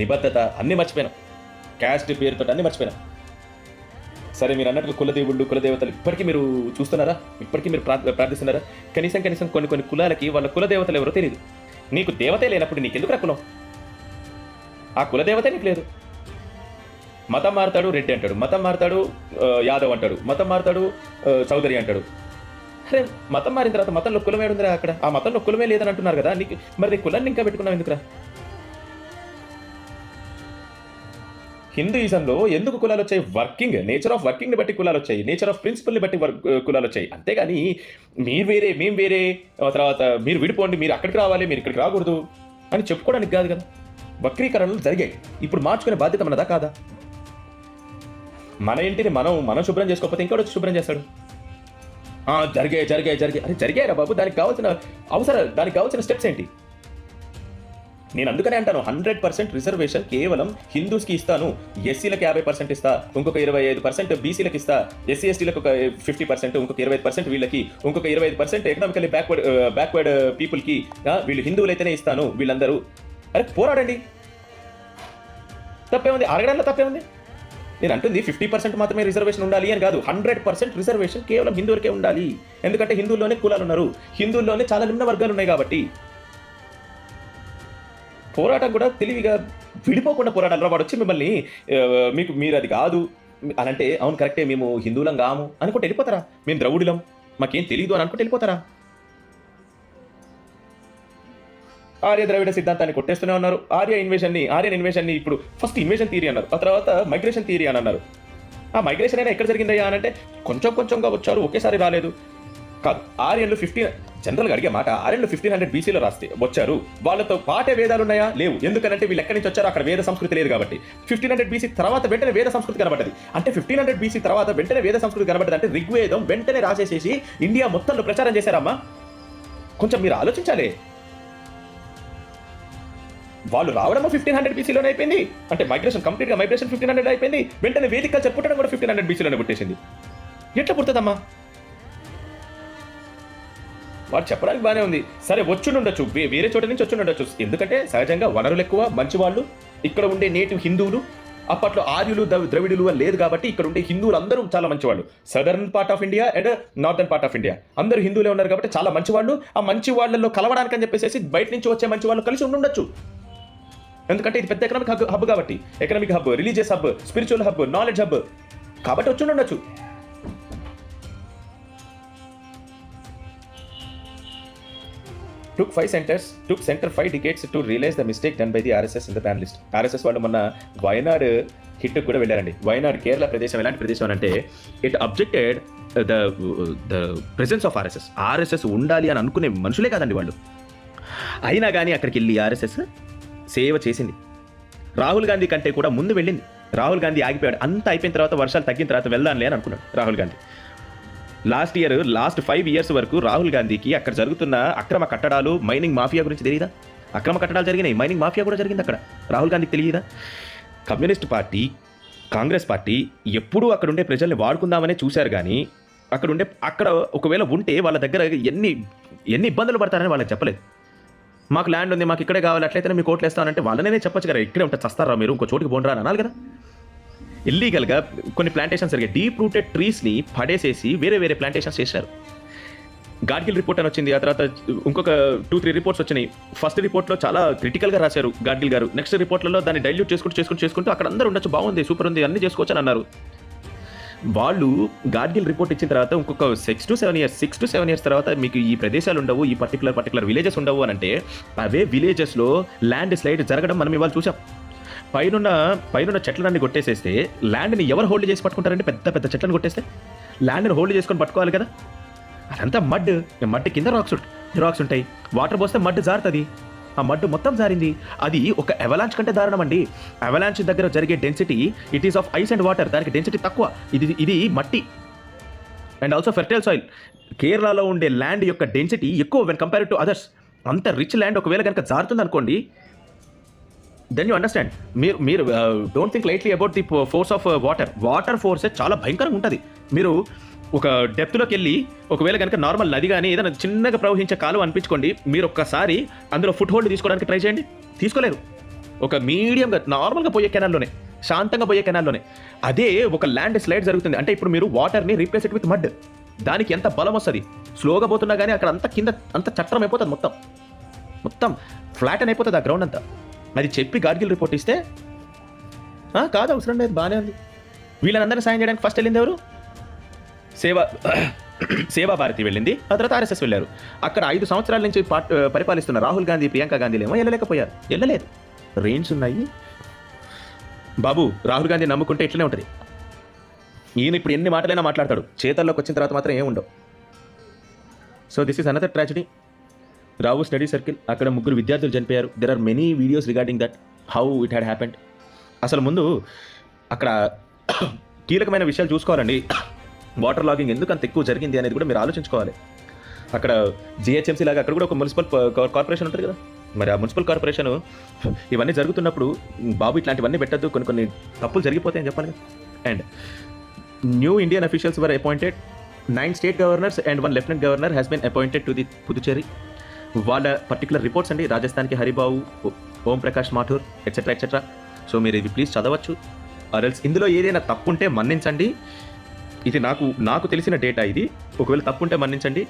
నిబద్ధత అన్నీ మర్చిపోయినాం. క్యాస్ట్ పేరుతో అన్నీ మర్చిపోయినాం. సరే, మీరు అన్నట్టుగా కులదేవతలు ఇప్పటికీ మీరు చూస్తున్నారా? ఇప్పటికీ మీరు ప్రార్థిస్తున్నారా? కనీసం కొన్ని కులాలకి వాళ్ళ కులదేవతలు ఎవరో తెలియదు. నీకు దేవతే లేనప్పుడు నీకెందుకు కులం? ఆ కులదేవతే నీకు లేదు. మతం మారుతాడు, రెడ్డి అంటాడు. మతం మారుతాడు, యాదవ్ అంటాడు. మతం మారుతాడు, చౌదరి అంటాడు. అరే, మతం మారిన తర్వాత మతంలో కులం ఏడుందిరా? అక్కడ ఆ మతంలో కులమే లేదని అంటున్నారు కదా. నీకు మరి నీ కులాన్ని ఇంకా పెట్టుకున్నావు ఎందుకురా? హిందూయిజంలో ఎందుకు కులాలు వచ్చాయి? నేచర్ ఆఫ్ వర్కింగ్ని బట్టి కులాలు వచ్చాయి, నేచర్ ఆఫ్ ప్రిన్సిపల్ని బట్టి కులాలు వచ్చాయి. అంతేగాని మీరు వేరే, మేము వేరే, తర్వాత మీరు విడిపోండి, మీరు అక్కడికి రావాలి, మీరు ఇక్కడికి రాకూడదు అని చెప్పుకోవడానికి కాదు కదా. వక్రీకరణలు జరిగాయి. ఇప్పుడు మార్చుకునే బాధ్యత మనదా కాదా? మన ఇంటిని మనం శుభ్రం చేసుకోకపోతే ఇంకోటి వచ్చి శుభ్రం చేస్తాడు. జరిగాయి. అరే జరిగాయరా బాబు, దానికి కావాల్సిన స్టెప్స్ ఏంటి? నేను అందుకనే అంటాను, 100% రిజర్వేషన్ కేవలం హిందూస్కి ఇస్తాను, ఎస్సీలకు 50% ఇస్తా, ఇంకొక 25% బీసీలకు ఇస్తా, ఎస్సీ ఎస్టీలకు ఒక 50%, ఇంకొక 25% వీళ్ళకి, ఇంకొక 25% ఎకనామికల్లీ బ్యాక్వర్డ్ పీపుల్కి, వీళ్ళు హిందువులైతేనే ఇస్తాను వీళ్ళందరూ. అరే పోరాడండి, తప్పే ఉంది, అడగడంలో తప్పే ఉంది. నేను అంటుంది 50% మాత్రమే రిజర్వేషన్ ఉండాలి అని కాదు, 100% రిజర్వేషన్ కేవలం హిందువులకే ఉండాలి. ఎందుకంటే హిందువుల్లోనే కులాలు ఉన్నారు, హిందువుల్లోనే చాలా నిమ్న వర్గాలు ఉన్నాయి కాబట్టి. పోరాటం కూడా తెలివిగా విడిపోకుండా పోరాడాలి. వాడు వచ్చి మిమ్మల్ని మీరు అది కాదు అని అంటే, అవును కరెక్టే, మేము హిందువులం కాము అనుకుంటే వెళ్ళిపోతారా? మేము ద్రవిడులం, మాకేం తెలియదు అని అనుకుంటే వెళ్ళిపోతారా? ఆర్య ద్రవిడ సిద్ధాంతాన్ని కొట్టేస్తూనే ఉన్నారు. ఆర్యన్ ఇన్వేషన్ని ఇప్పుడు ఫస్ట్ ఇన్వేషన్ థియరీ అన్నారు, ఆ తర్వాత మైగ్రేషన్ థియరీ అని అన్నారు. ఆ మైగ్రేషన్ అయినా ఎక్కడ జరిగిందయ్యా అని అంటే, కొంచెంగా వచ్చారు, ఒకేసారి రాలేదు కాదు. ఆర్యన్లు జనరల్గా అడిగే మాట, ఆర్యన్లు 1500 బీసీలో వచ్చారు. వాళ్ళతో పాటే వేదాలు ఉన్నాయా? లేవు. ఎందుకంటే వీళ్ళు ఎక్కడి నుంచి వచ్చారో అక్కడ వేద సంస్కృతి లేదు కాబట్టి. 1500 బీసీ తర్వాత వెంటనే వేద సంస్కృతి కనబడ్డది. అంటే 1500 బీసీ తర్వాత వెంటనే వేద సంస్కృతి కనబడ్డది అంటే ఋగ్వేదం వెంటనే రాసేసేసి ఇండియా మొత్తంలో ప్రచారం చేశారమ్మా. కొంచెం మీరు ఆలోచించాలి. వాళ్ళు రావడము 1500 బీసీలోనే అయిపోయింది. అంటే మైగ్రేషన్ 1500 అయిపోయింది. వెంటనే వేదిక కల్చర్ పుట్టడం కూడా 1500 బీసీలోనే పుట్టేసింది. ఎట్లా పుడుతుందమ్మా? వాడు చెప్పడానికి బాగానే ఉంది, సరే వచ్చుండొచ్చు, వేరే చోట నుంచి వచ్చుండొచ్చు. ఎందుకంటే సహజంగా వనరులు ఎక్కువ, మంచి వాళ్ళు ఇక్కడ ఉండే నేటివ్ హిందువులు. అప్పట్లో ఆర్యులు ద్రవిడులు లేదు కాబట్టి ఇక్కడ ఉండే హిందువులు అందరూ చాలా మంచివాళ్ళు. Southern part of India and northern part of India అందరూ హిందువులే ఉన్నారు కాబట్టి చాలా మంచివాళ్ళు. ఆ మంచి వాళ్ళల్లో కలవడానికి అని చెప్పేసి బయట నుంచి వచ్చే మంచి వాళ్ళు కలిసి ఉండొచ్చు. ఎందుకంటే ఇది పెద్ద ఎకనామిక్ హబ్ కాబట్టి, economic hub, religious hub, spiritual hub, knowledge hub కాబట్టి వచ్చి ఉండొచ్చు. took center 5 decades to realize the mistake done by the RSS in the ban list. RSS వాళ్ళు మొన్న వయనాడ్ హిట్ కూడా వెళ్ళారండి. వయనాడ్ కేరళ ప్రదేశం ఎలాంటి ప్రదేశం అంటే it objected the presence of RSS ఉండాలి అని అనుకునే మనుషులే కాదండి వాళ్ళు. అయినా కానీ అక్కడికి వెళ్ళి ఆర్ఎస్ఎస్ సేవ చేసింది. రాహుల్ గాంధీ కంటే కూడా ముందు వెళ్ళింది. రాహుల్ గాంధీ ఆగిపోయాడు. అంతా అయిపోయిన తర్వాత వర్షాలు తగ్గిన తర్వాత వెళ్దాంలే అని అనుకున్నాడు రాహుల్ గాంధీ. లాస్ట్ 5 years వరకు రాహుల్ గాంధీకి అక్కడ జరుగుతున్న అక్రమ కట్టడాలు, మైనింగ్ మాఫియా గురించి తెలియదా? అక్రమ కట్టడాలు జరిగినాయి, మైనింగ్ మాఫియా కూడా జరిగింది అక్కడ. రాహుల్ గాంధీకి తెలియదా? కమ్యూనిస్ట్ పార్టీ, కాంగ్రెస్ పార్టీ ఎప్పుడూ అక్కడ ఉండే ప్రజల్ని వాడుకుందామనే చూశారు. కానీ అక్కడ ఒకవేళ ఉంటే వాళ్ళ దగ్గర ఎన్ని ఇబ్బందులు పడతారని వాళ్ళకి చెప్పలేదు. మాకు ల్యాండ్ ఉంది, మాకు ఇక్కడే కావాలి, అట్లయితే మీకు ఓట్లు వేస్తానంటే వాళ్ళనే చెప్పచ్చు కదా, ఇక్కడే ఉంటే చస్తారా మీరు, ఇంకో చోటుకి పోండి రా అనాలి కదా. ఇల్లీగల్గా కొన్ని ప్లాంటేషన్స్ జరిగాయి. డీప్ రూటెడ్ ట్రీస్ని పడేసేసి వేరే ప్లాంటేషన్స్ చేశారు. గాడ్గిల్ రిపోర్ట్ అని వచ్చింది. ఆ తర్వాత ఇంకొక 2-3 రిపోర్ట్స్ వచ్చినాయి. ఫస్ట్ రిపోర్ట్లో చాలా క్రిటికల్గా రాశారు గాడ్గిల్ గారు. నెక్స్ట్ రిపోర్ట్లలో దాన్ని డైల్యూట్ చేసుకుంటూ అక్కడ అందరూ ఉండొచ్చు, బాగుంది, సూపర్ ఉంది, అన్నీ చేసుకోవచ్చు అని అన్నారు. వాళ్ళు గాడ్గిల్ రిపోర్ట్ ఇచ్చిన తర్వాత ఇంకొక 6 to 7 years తర్వాత మీకు ఈ ప్రదేశాలు ఉండవు, ఈ పర్టికులర్ విలేజెస్ ఉండవు అని అంటే అవే విలేజెస్లో ల్యాండ్ స్లైడ్ జరగడం మనం ఇవాళ చూసాం. పైన చెట్లన్నీ కొట్టేసేస్తే ల్యాండ్ని ఎవరు హోల్డ్ చేసి పట్టుకుంటారంటే పెద్ద చెట్లను కొట్టేస్తే ల్యాండ్ని హోల్డ్ చేసుకొని పట్టుకోవాలి కదా. అదంతా మడ్ కింద రాక్స్ ఉంటాయి. వాటర్ పోస్తే మడ్ జారుతుంది. ఆ మడ్ మొత్తం జారింది. అది ఒక అవలాంచ్ కంటే దారుణం అండి. అవలాంచ్ దగ్గర జరిగే density it is of ice and water. దానికి డెన్సిటీ తక్కువ. ఇది మట్టి అండ్ ఆల్సో ఫెర్టైల్ సాయిల్. కేరళలో ఉండే ల్యాండ్ యొక్క డెన్సిటీ ఎక్కువ వెన్ కంపేర్డ్ టు అదర్స్. అంత రిచ్ ల్యాండ్ ఒకవేళ కనుక జారుతుంది అనుకోండి, దెన్ యూ అండర్స్టాండ్. మీరు don't think lightly about the force of water force చాలా భయంకరంగా ఉంటుంది. మీరు ఒక డెప్త్లోకి వెళ్ళి ఒకవేళ కనుక నార్మల్ నది కానీ ఏదైనా చిన్నగా ప్రవహించే కాలువ అనిపించుకోండి, మీరు ఒక్కసారి అందులో ఫుట్ హోల్డ్ తీసుకోవడానికి ట్రై చేయండి, తీసుకోలేరు. ఒక మీడియంగా నార్మల్గా పోయే కెనాల్లోనే, శాంతంగా పోయే కెనాల్లోనే అదే ఒక ల్యాండ్ స్లైడ్ జరుగుతుంది అంటే ఇప్పుడు మీరు వాటర్ని రీప్లేస్ ఇట్ విత్ మడ్, దానికి ఎంత బలం వస్తుంది. స్లోగా పోతున్నా కానీ అక్కడ అంత కింద అంత చట్టం అయిపోతుంది, మొత్తం ఫ్లాట్ అని అయిపోతుంది ఆ గ్రౌండ్ అంతా. అది చెప్పి గాడ్గిల్ రిపోర్ట్ ఇస్తే కాదు అవసరం లేదు, బాగానే ఉంది. వీళ్ళందరినీ సాయం చేయడానికి ఫస్ట్ వెళ్ళింది ఎవరు? సేవా భారతి వెళ్ళింది. ఆ తర్వాత ఆర్ఎస్ఎస్ వెళ్ళారు. అక్కడ 5 సంవత్సరాల నుంచి పరిపాలిస్తున్న రాహుల్ గాంధీ, ప్రియాంక గాంధీలేమో వెళ్ళలేదు. రెయిన్స్ ఉన్నాయి బాబు. రాహుల్ గాంధీ నమ్ముకుంటే ఇట్లనే ఉంటుంది. ఈయన ఇప్పుడు ఎన్ని మాటలైనా మాట్లాడతాడు, చేతల్లోకి వచ్చిన తర్వాత మాత్రం ఏముండవు. So this is another tragedy. Rao study circle, అక్కడ 3 విద్యార్థులు చనిపోయారు. There are many videos regarding that, how it had happened. అసలు ముందు అక్కడ కీలకమైన విషయాలు చూసుకోవాలండి. వాటర్ లాగింగ్ ఎందుకు అంత ఎక్కువ జరిగింది అనేది కూడా మీరు ఆలోచించుకోవాలి. అక్కడ జిహెచ్ఎంసీ లాగా అక్కడ కూడా ఒక మున్సిపల్ కార్పొరేషన్ ఉంటుంది కదా, మరి ఆ మున్సిపల్ కార్పొరేషన్ ఇవన్నీ జరుగుతున్నప్పుడు బాబు ఇట్లాంటివన్నీ పెట్టద్దు, కొన్ని తప్పులు జరిగిపోతాయని చెప్పాలి. And new Indian officials were appointed. 9 state governors and 1 lieutenant governor has been appointed to the Puducherry. వాళ్ళ పర్టికులర్ రిపోర్ట్స్ అండి. రాజస్థాన్కి హరిబాబు, ఓం ప్రకాష్ మాథూర్ ఎట్సెట్రా. సో మీరు ఇది ప్లీజ్ చదవచ్చు. ఆర్ఎల్స్ ఇందులో ఏదైనా తప్పు ఉంటే మన్నించండి. ఇది నాకు తెలిసిన డేటా ఇది. ఒకవేళ తప్పు ఉంటే మన్నించండి,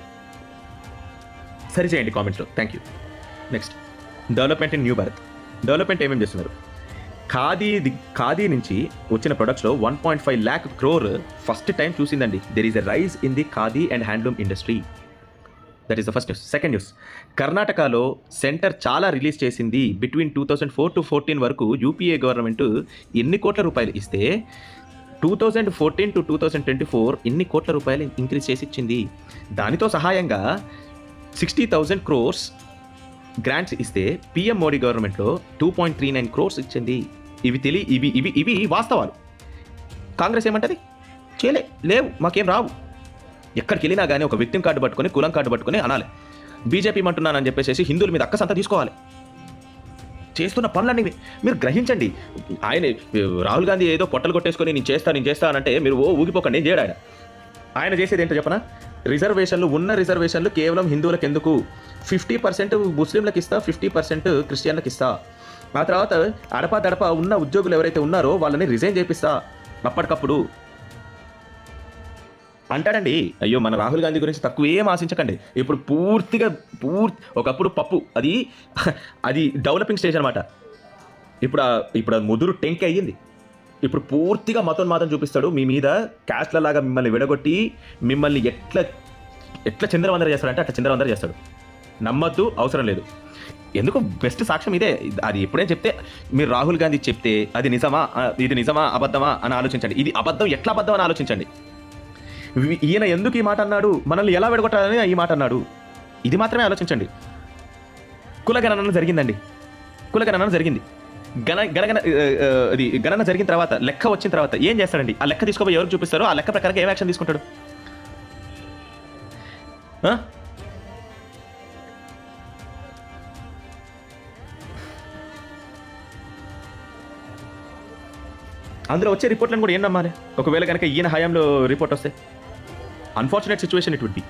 సరిచేయండి కామెంట్స్లో. Thank you. Next, development in new Bharat. Development ఏమేమి చేస్తున్నారు? ఖాదీ నుంచి వచ్చిన ప్రొడక్ట్స్లో 1.5 lakh crore ఫస్ట్ టైం చూసిందండి. There is a rise in the khadi and handloom industry. That is the first news. Second news, కర్ణాటకలో సెంటర్ చాలా రిలీజ్ చేసింది. బిట్వీన్ 2004 to 2014 వరకు యూపీఏ గవర్నమెంట్ ఎన్ని కోట్ల రూపాయలు ఇస్తే 2014 to 2024 ఇన్ని కోట్ల రూపాయలు ఇంక్రీజ్ చేసి ఇచ్చింది. దానితో సహాయంగా 60,000 crores గ్రాంట్స్ ఇస్తే పిఎం మోడీ గవర్నమెంట్లో 2.39 crores ఇచ్చింది. ఇవి వాస్తవాలు. కాంగ్రెస్ ఏమంటది? లేవు, మాకేం రావు. ఎక్కడికి వెళ్ళినా కానీ ఒక వ్యక్తిం కార్డు పట్టుకొని, కులం కార్డు పట్టుకొని అనాలి బీజేపీ అంటున్నానని చెప్పేసి హిందువుల మీద అక్కసంతా తీసుకోవాలి. చేస్తున్న పనులన్నీ మీరు గ్రహించండి. రాహుల్ గాంధీ ఏదో పొట్టలు కొట్టేసుకొని నేను చేస్తా అంటే మీరు ఊగిపోకండి. ఏం చేయడు ఆయన చేసేది ఏంటో చెప్పనా? రిజర్వేషన్లు కేవలం హిందువులకు ఎందుకు? 50% ముస్లింలకు ఇస్తా, 50% క్రిస్టియన్లకు ఇస్తా. ఆ తర్వాత అడపా ఉన్న ఉద్యోగులు ఎవరైతే ఉన్నారో వాళ్ళని రిజైన్ చేపిస్తా అప్పటికప్పుడు అంటాడండి. అయ్యో, మన రాహుల్ గాంధీ గురించి తక్కువేం ఆశించకండి. ఇప్పుడు ఒకప్పుడు పప్పు అది డెవలపింగ్ స్టేజ్ అనమాట. ఇప్పుడు ముదురు టెంక్ అయ్యింది. ఇప్పుడు పూర్తిగా మతోన్మాదం చూపిస్తాడు మీ మీద, క్యాస్ట్ల లాగా మిమ్మల్ని విడగొట్టి మిమ్మల్ని ఎట్లా ఎట్లా చంద్రవందర చేస్తాడంటే అట్లా చంద్రవందర చేస్తాడు. నమ్మద్దు, అవసరం లేదు. ఎందుకు బెస్ట్ సాక్ష్యం ఇదే. అది ఎప్పుడే చెప్తే మీరు రాహుల్ గాంధీ చెప్తే అది నిజమా, ఇది నిజమా అబద్ధమా అని ఆలోచించండి. ఇది అబద్ధం, ఎట్లా అబద్ధం అని ఆలోచించండి. ఈయన ఎందుకు ఈ మాట అన్నాడు, మనల్ని ఎలా విడగొట్టాలని ఈ మాట అన్నాడు, ఇది మాత్రమే ఆలోచించండి. కులగణన జరిగిందండి, కులగణన జరిగింది. గణన జరిగిన తర్వాత లెక్క వచ్చిన తర్వాత ఏం చేస్తాడండి? ఆ లెక్క తీసుకోపోయి ఎవరికి చూపిస్తారో ఆ లెక్క ప్రకారం ఏం యాక్షన్ తీసుకుంటాడు? అందులో వచ్చే రిపోర్ట్లను కూడా ఏం నమ్మాలి? ఒకవేళ కనుక ఈయన హయాంలో రిపోర్ట్ వస్తే unfortunate situation it would be,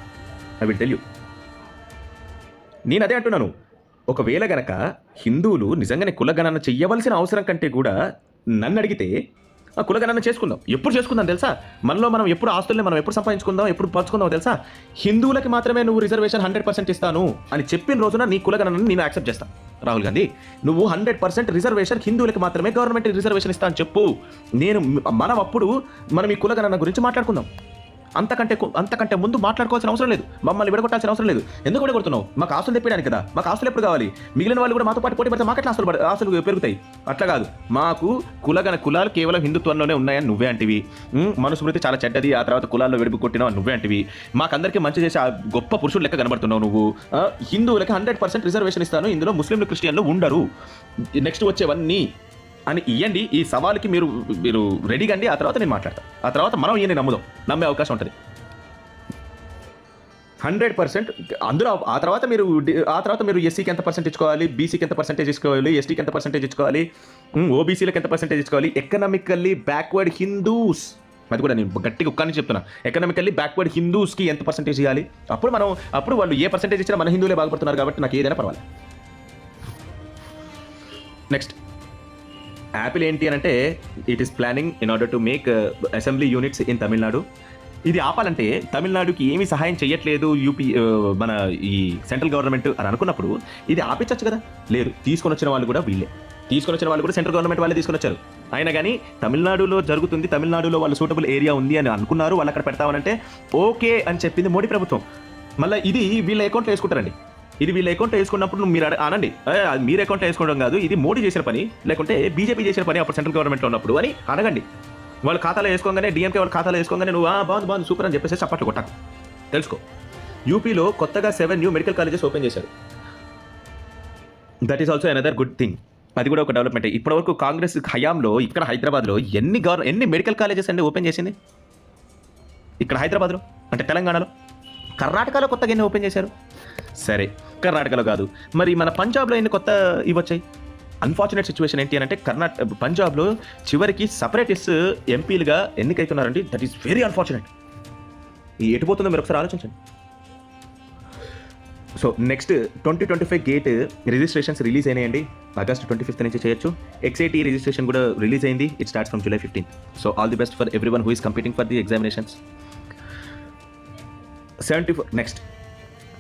I will tell you. నేను అదే అంటున్నాను, ఒకవేళ గనక హిందువులు నిజంగానే కులగణన చెయ్యవలసిన అవసరం కంటే కూడా నన్ను అడిగితే ఆ కులగణన చేసుకుందాం. ఎప్పుడు చేసుకుందాం తెలుసా? మనలో మనం ఎప్పుడు ఆస్తుల్ని మనం ఎప్పుడు సంపాదించుకుందాం, ఎప్పుడు పంచుకుందాం తెలుసా? హిందువులకి మాత్రమే నువ్వు రిజర్వేషన్ 100% ఇస్తాను అని చెప్పిన రోజున నీ కులగణనని నేను యాక్సెప్ట్ చేస్తాను. రాహుల్ గాంధీ, నువ్వు 100% రిజర్వేషన్ హిందువులకి మాత్రమే గవర్నమెంట్ రిజర్వేషన్ ఇస్తా అని చెప్పు. మనం అప్పుడు మనం ఈ కులగణన గురించి మాట్లాడుకుందాం. అంతకంటే ముందు మాట్లాడుకోవాల్సిన అవసరం లేదు, మమ్మల్ని విడగొట్టాల్సిన అవసరం లేదు. ఎందుకు విడగొడుతున్నావు? మాకు ఆస్తులు తెప్పడానికి కదా. మాకు ఆస్తులు ఎప్పుడు కావాలి? మిగిలిన వాళ్ళు కూడా మాతో పాటు పోటీ పడితే మాకెట్లా ఆస్తులు పెరుగుతాయి? అట్లా కాదు. మాకు కులాలు కేవలం హిందుత్వంలోనే ఉన్నాయని నువ్వే అంటివి. మనుస్మృతి చాలా చెడ్డది, ఆ తర్వాత కులాల్లో విడుపు కొట్టినావు నువ్వే అంటివి. మాకందరికీ మంచి చేసే ఆ గొప్ప పురుషుడు లెక్క కనబడుతున్నావు నువ్వు. హిందువులకి 100% రిజర్వేషన్ ఇస్తాను, ఇందులో ముస్లింలు క్రిస్టియన్లు ఉండరు, నెక్స్ట్ వచ్చేవన్నీ అని ఇవ్వండి. ఈ సవాల్కి మీరు రెడీగా అండి. ఆ తర్వాత నేను మాట్లాడతాను. ఆ తర్వాత మనం ఈయన నమ్మే అవకాశం ఉంటుంది 100%. అందులో ఆ తర్వాత మీరు ఎస్సీకి ఎంత పర్సెంట్ ఇచ్చుకోవాలి, బీసీకి ఎంత పర్సెంటేజ్ ఇచ్చుకోవాలి, ఎస్టీకి ఎంత పర్సెంటేజ్ ఇచ్చుకోవాలి, ఓబీసీలకు ఎంత పర్సెంటేజ్ ఇచ్చుకోవాలి, ఎకనామికల్లీ బ్యాక్వర్డ్ హిందూస్, అది కూడా నేను గట్టిగా ఒక్కని చెప్తున్నా, ఎకనామికల్లీ బ్యాక్వర్డ్ హిందూస్కి ఎంత పర్సెంటేజ్ ఇవ్వాలి. అప్పుడు వాళ్ళు ఏ పర్సెంటేజ్ ఇచ్చినా మన హిందువులే బాగుపడుతున్నారు కాబట్టి నాకు ఏదైనా పర్వాలేదు. నెక్స్ట్ యాపిల్ ఏంటి అని అంటే, it is planning in order to make assembly units in Tamil Nadu. ఇది ఆపాలంటే తమిళనాడుకి ఏమీ సహాయం చేయట్లేదు యూపీ మన ఈ సెంట్రల్ గవర్నమెంట్ అని అనుకున్నప్పుడు ఇది ఆపించచ్చు కదా. లేదు, తీసుకొని వచ్చిన వాళ్ళు కూడా సెంట్రల్ గవర్నమెంట్ వాళ్ళే తీసుకొని వచ్చారు. అయినా కానీ తమిళనాడులో జరుగుతుంది, తమిళనాడులో వాళ్ళు సూటబుల్ ఏరియా ఉంది అని అనుకున్నారు, వాళ్ళు అక్కడ పెడతామనంటే ఓకే అని చెప్పింది మోడీ ప్రభుత్వం. మళ్ళీ ఇది వీళ్ళ అకౌంట్లో వేసుకుంటారండి. ఇది వీళ్ళ అకౌంట్లో వేసుకున్నప్పుడు మీరు అనండి, మీరు అకౌంట్లో వేసుకోవడం కాదు, ఇది మోడీ చేసిన పని, లేకుంటే బీజేపీ చేసిన పని అప్పుడు సెంట్రల్ గవర్నమెంట్లో ఉన్నప్పుడు అని అడగండి. వాళ్ళు ఖాతాలో వేసుకోగానే, డిఎంకే వాళ్ళ ఖాతాలో వేసుకోగానే నువ్వు బాగుంది సూపర్ అని చెప్పేసి చప్పట్లు కొట్టాకు. తెలుసుకో, యూపీలో కొత్తగా 7 న్యూ మెడికల్ కాలేజెస్ ఓపెన్ చేశారు. That is also another good thing. అది కూడా ఒక డెవలప్మెంట్. ఇప్పటివరకు కాంగ్రెస్ హయాంలో ఇక్కడ హైదరాబాద్లో ఎన్ని మెడికల్ కాలేజెస్ అండి ఓపెన్ చేసింది? ఇక్కడ హైదరాబాద్లో అంటే తెలంగాణలో. కర్ణాటకలో కొత్తగా ఎన్ని ఓపెన్ చేశారు? సరే, కర్ణాటకలో కాదు, మరి మన పంజాబ్లో ఎన్ని కొత్త ఇవ్వచ్చాయి? అన్ఫార్చునేట్ సిచ్యువేషన్ ఏంటి అంటే పంజాబ్లో చివరికి సపరేటిస్ట్ ఎంపీలుగా ఎన్నికైతున్నారండి. That is very unfortunate. ఈ ఎటుపోతుందో మీరు ఒకసారి ఆలోచించండి. So next 2025 GATE registrations release అయినాయండి. ఆగస్ట్ 25 నుంచి చేయొచ్చు. XAT రిజిస్ట్రేషన్ కూడా రిలీజ్ అయింది. It starts from July 15. So all the best for everyone who is competing for the examinations. 74 next,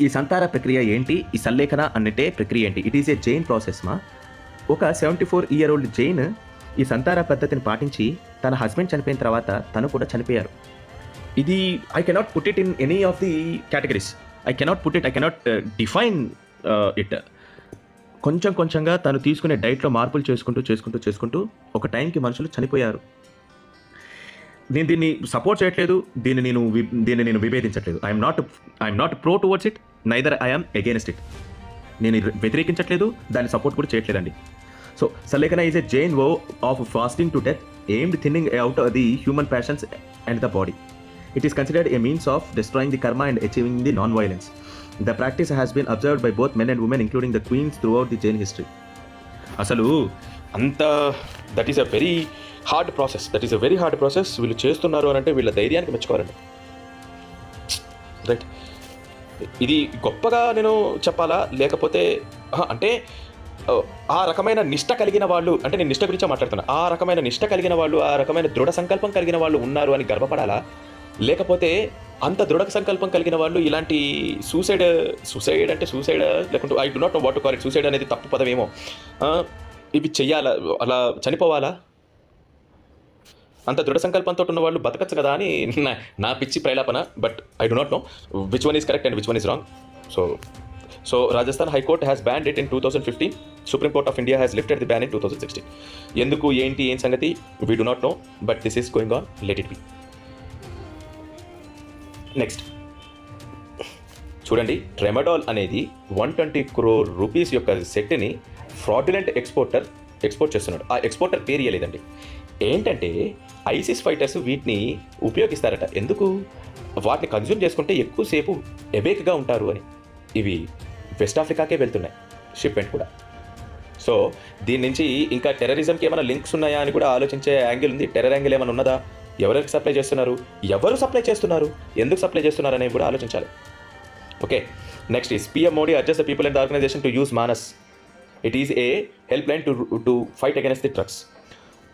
ఈ సంతార ప్రక్రియ ఏంటి? ఈ సల్లేఖన అన్నట్టే ప్రక్రియ ఏంటి? It is a Jain process మా. ఒక 74-year-old జైన్ ఈ సంతార పద్ధతిని పాటించి తన హస్బెండ్ చనిపోయిన తర్వాత తను కూడా చనిపోయారు. ఇది I cannot put it in any of the categories. I cannot define it. కొంచెంగా తను తీసుకునే డైట్లో మార్పులు చేసుకుంటూ ఒక టైంకి మనుషులు చనిపోయారు. నేను దీన్ని సపోర్ట్ చేయట్లేదు, దీన్ని నేను విభేదించట్లేదు. I'm not pro towards it, neither I'm against it. నేను వ్యతిరేకించట్లేదు, దాన్ని సపోర్ట్ కూడా చేయట్లేదండి. So Sallekhana is a Jain vow of fasting to death aimed thinning out the human passions and the body. It is considered a means of destroying the karma and achieving the non-violence. The practice has been observed by both men and women, including the queens, throughout the Jain history. అసలు అంత that is a very hard process. వీళ్ళు చేస్తున్నారు అని అంటే వీళ్ళ ధైర్యానికి మెచ్చుకోవాలండి. రైట్, ఇది గొప్పగా నేను చెప్పాలా, లేకపోతే అంటే ఆ రకమైన నిష్ట కలిగిన వాళ్ళు, అంటే నేను నిష్ట గురించే మాట్లాడుతున్నా, ఆ రకమైన నిష్ట కలిగిన వాళ్ళు, ఆ రకమైన దృఢ సంకల్పం కలిగిన వాళ్ళు ఉన్నారు అని గర్వపడాలా, లేకపోతే అంత దృఢ సంకల్పం కలిగిన వాళ్ళు ఇలాంటి సూసైడ్ లేకుంటే I do not know what to call it, suicide అనేది తప్పు పదమేమో, ఇవి చెయ్యాలా, అలా చనిపోవాలా? అంత దృఢ సంకల్పంతో ఉన్న వాళ్ళు బతకచ్చు కదా అని నా పిచ్చి ప్రలాపన. But I do not know which one is correct and which one is wrong. So Rajasthan high court has banned it in 2015. Supreme court of India has lifted the ban in 2016. ఎందుకు ఏం సంగతి we do not know, but this is going on, let it be. Next చూడండి, ట్రెమడాల్ అనేది 120 crore రూపీస్ యొక్క సెట్ని ఫ్రాడ్యులెంట్ ఎక్స్పోర్ట్ చేస్తున్నాడు. ఆ ఎక్స్పోర్టర్ పేరు ఇవ్వలేదండి. ఏంటంటే ఐసిస్ ఫైటర్స్ వీటిని ఉపయోగిస్తారట. ఎందుకు? వాటిని కన్జ్యూమ్ చేసుకుంటే ఎక్కువసేపు ఎబేక్గా ఉంటారు అని. ఇవి వెస్ట్ ఆఫ్రికాకే వెళ్తున్నాయి షిప్మెంట్ కూడా. సో దీని నుంచి ఇంకా టెర్రరిజంకి ఏమైనా లింక్స్ ఉన్నాయా అని కూడా ఆలోచించే యాంగిల్ ఉంది. టెర్రర్ యాంగిల్ ఏమైనా ఉన్నదా? ఎవరికి సప్లై చేస్తున్నారు? ఎవరు సప్లై చేస్తున్నారు? ఎందుకు సప్లై చేస్తున్నారు అనేవి కూడా ఆలోచించాలి. Okay, next is PM Modi urges the people and the organization to use Manas. It is a helpline to fight against the drugs.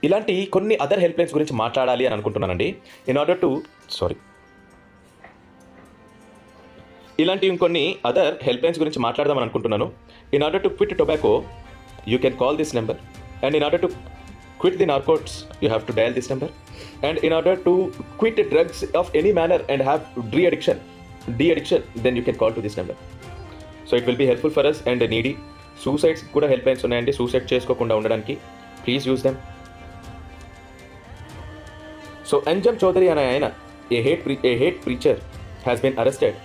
ఇలాంటి కొన్ని అదర్ హెల్ప్ లైన్స్ గురించి మాట్లాడాలి అని అనుకుంటున్నానండి. ఇలాంటి ఇంకొన్ని అదర్ హెల్ప్ లైన్స్ గురించి మాట్లాడదామని అనుకుంటున్నాను. In order to quit tobacco you can call this number, and in order to quit the narcotics you have to dial this number, and in order to quit drugs of any manner and have de-addiction then you can call to this number. So it will be helpful for us and needy. Suicides kuda help lines unnayandi, suicide cheskokunda undadaniki please use them. So Anjum Chaudhary ana ayana a hate preacher has been arrested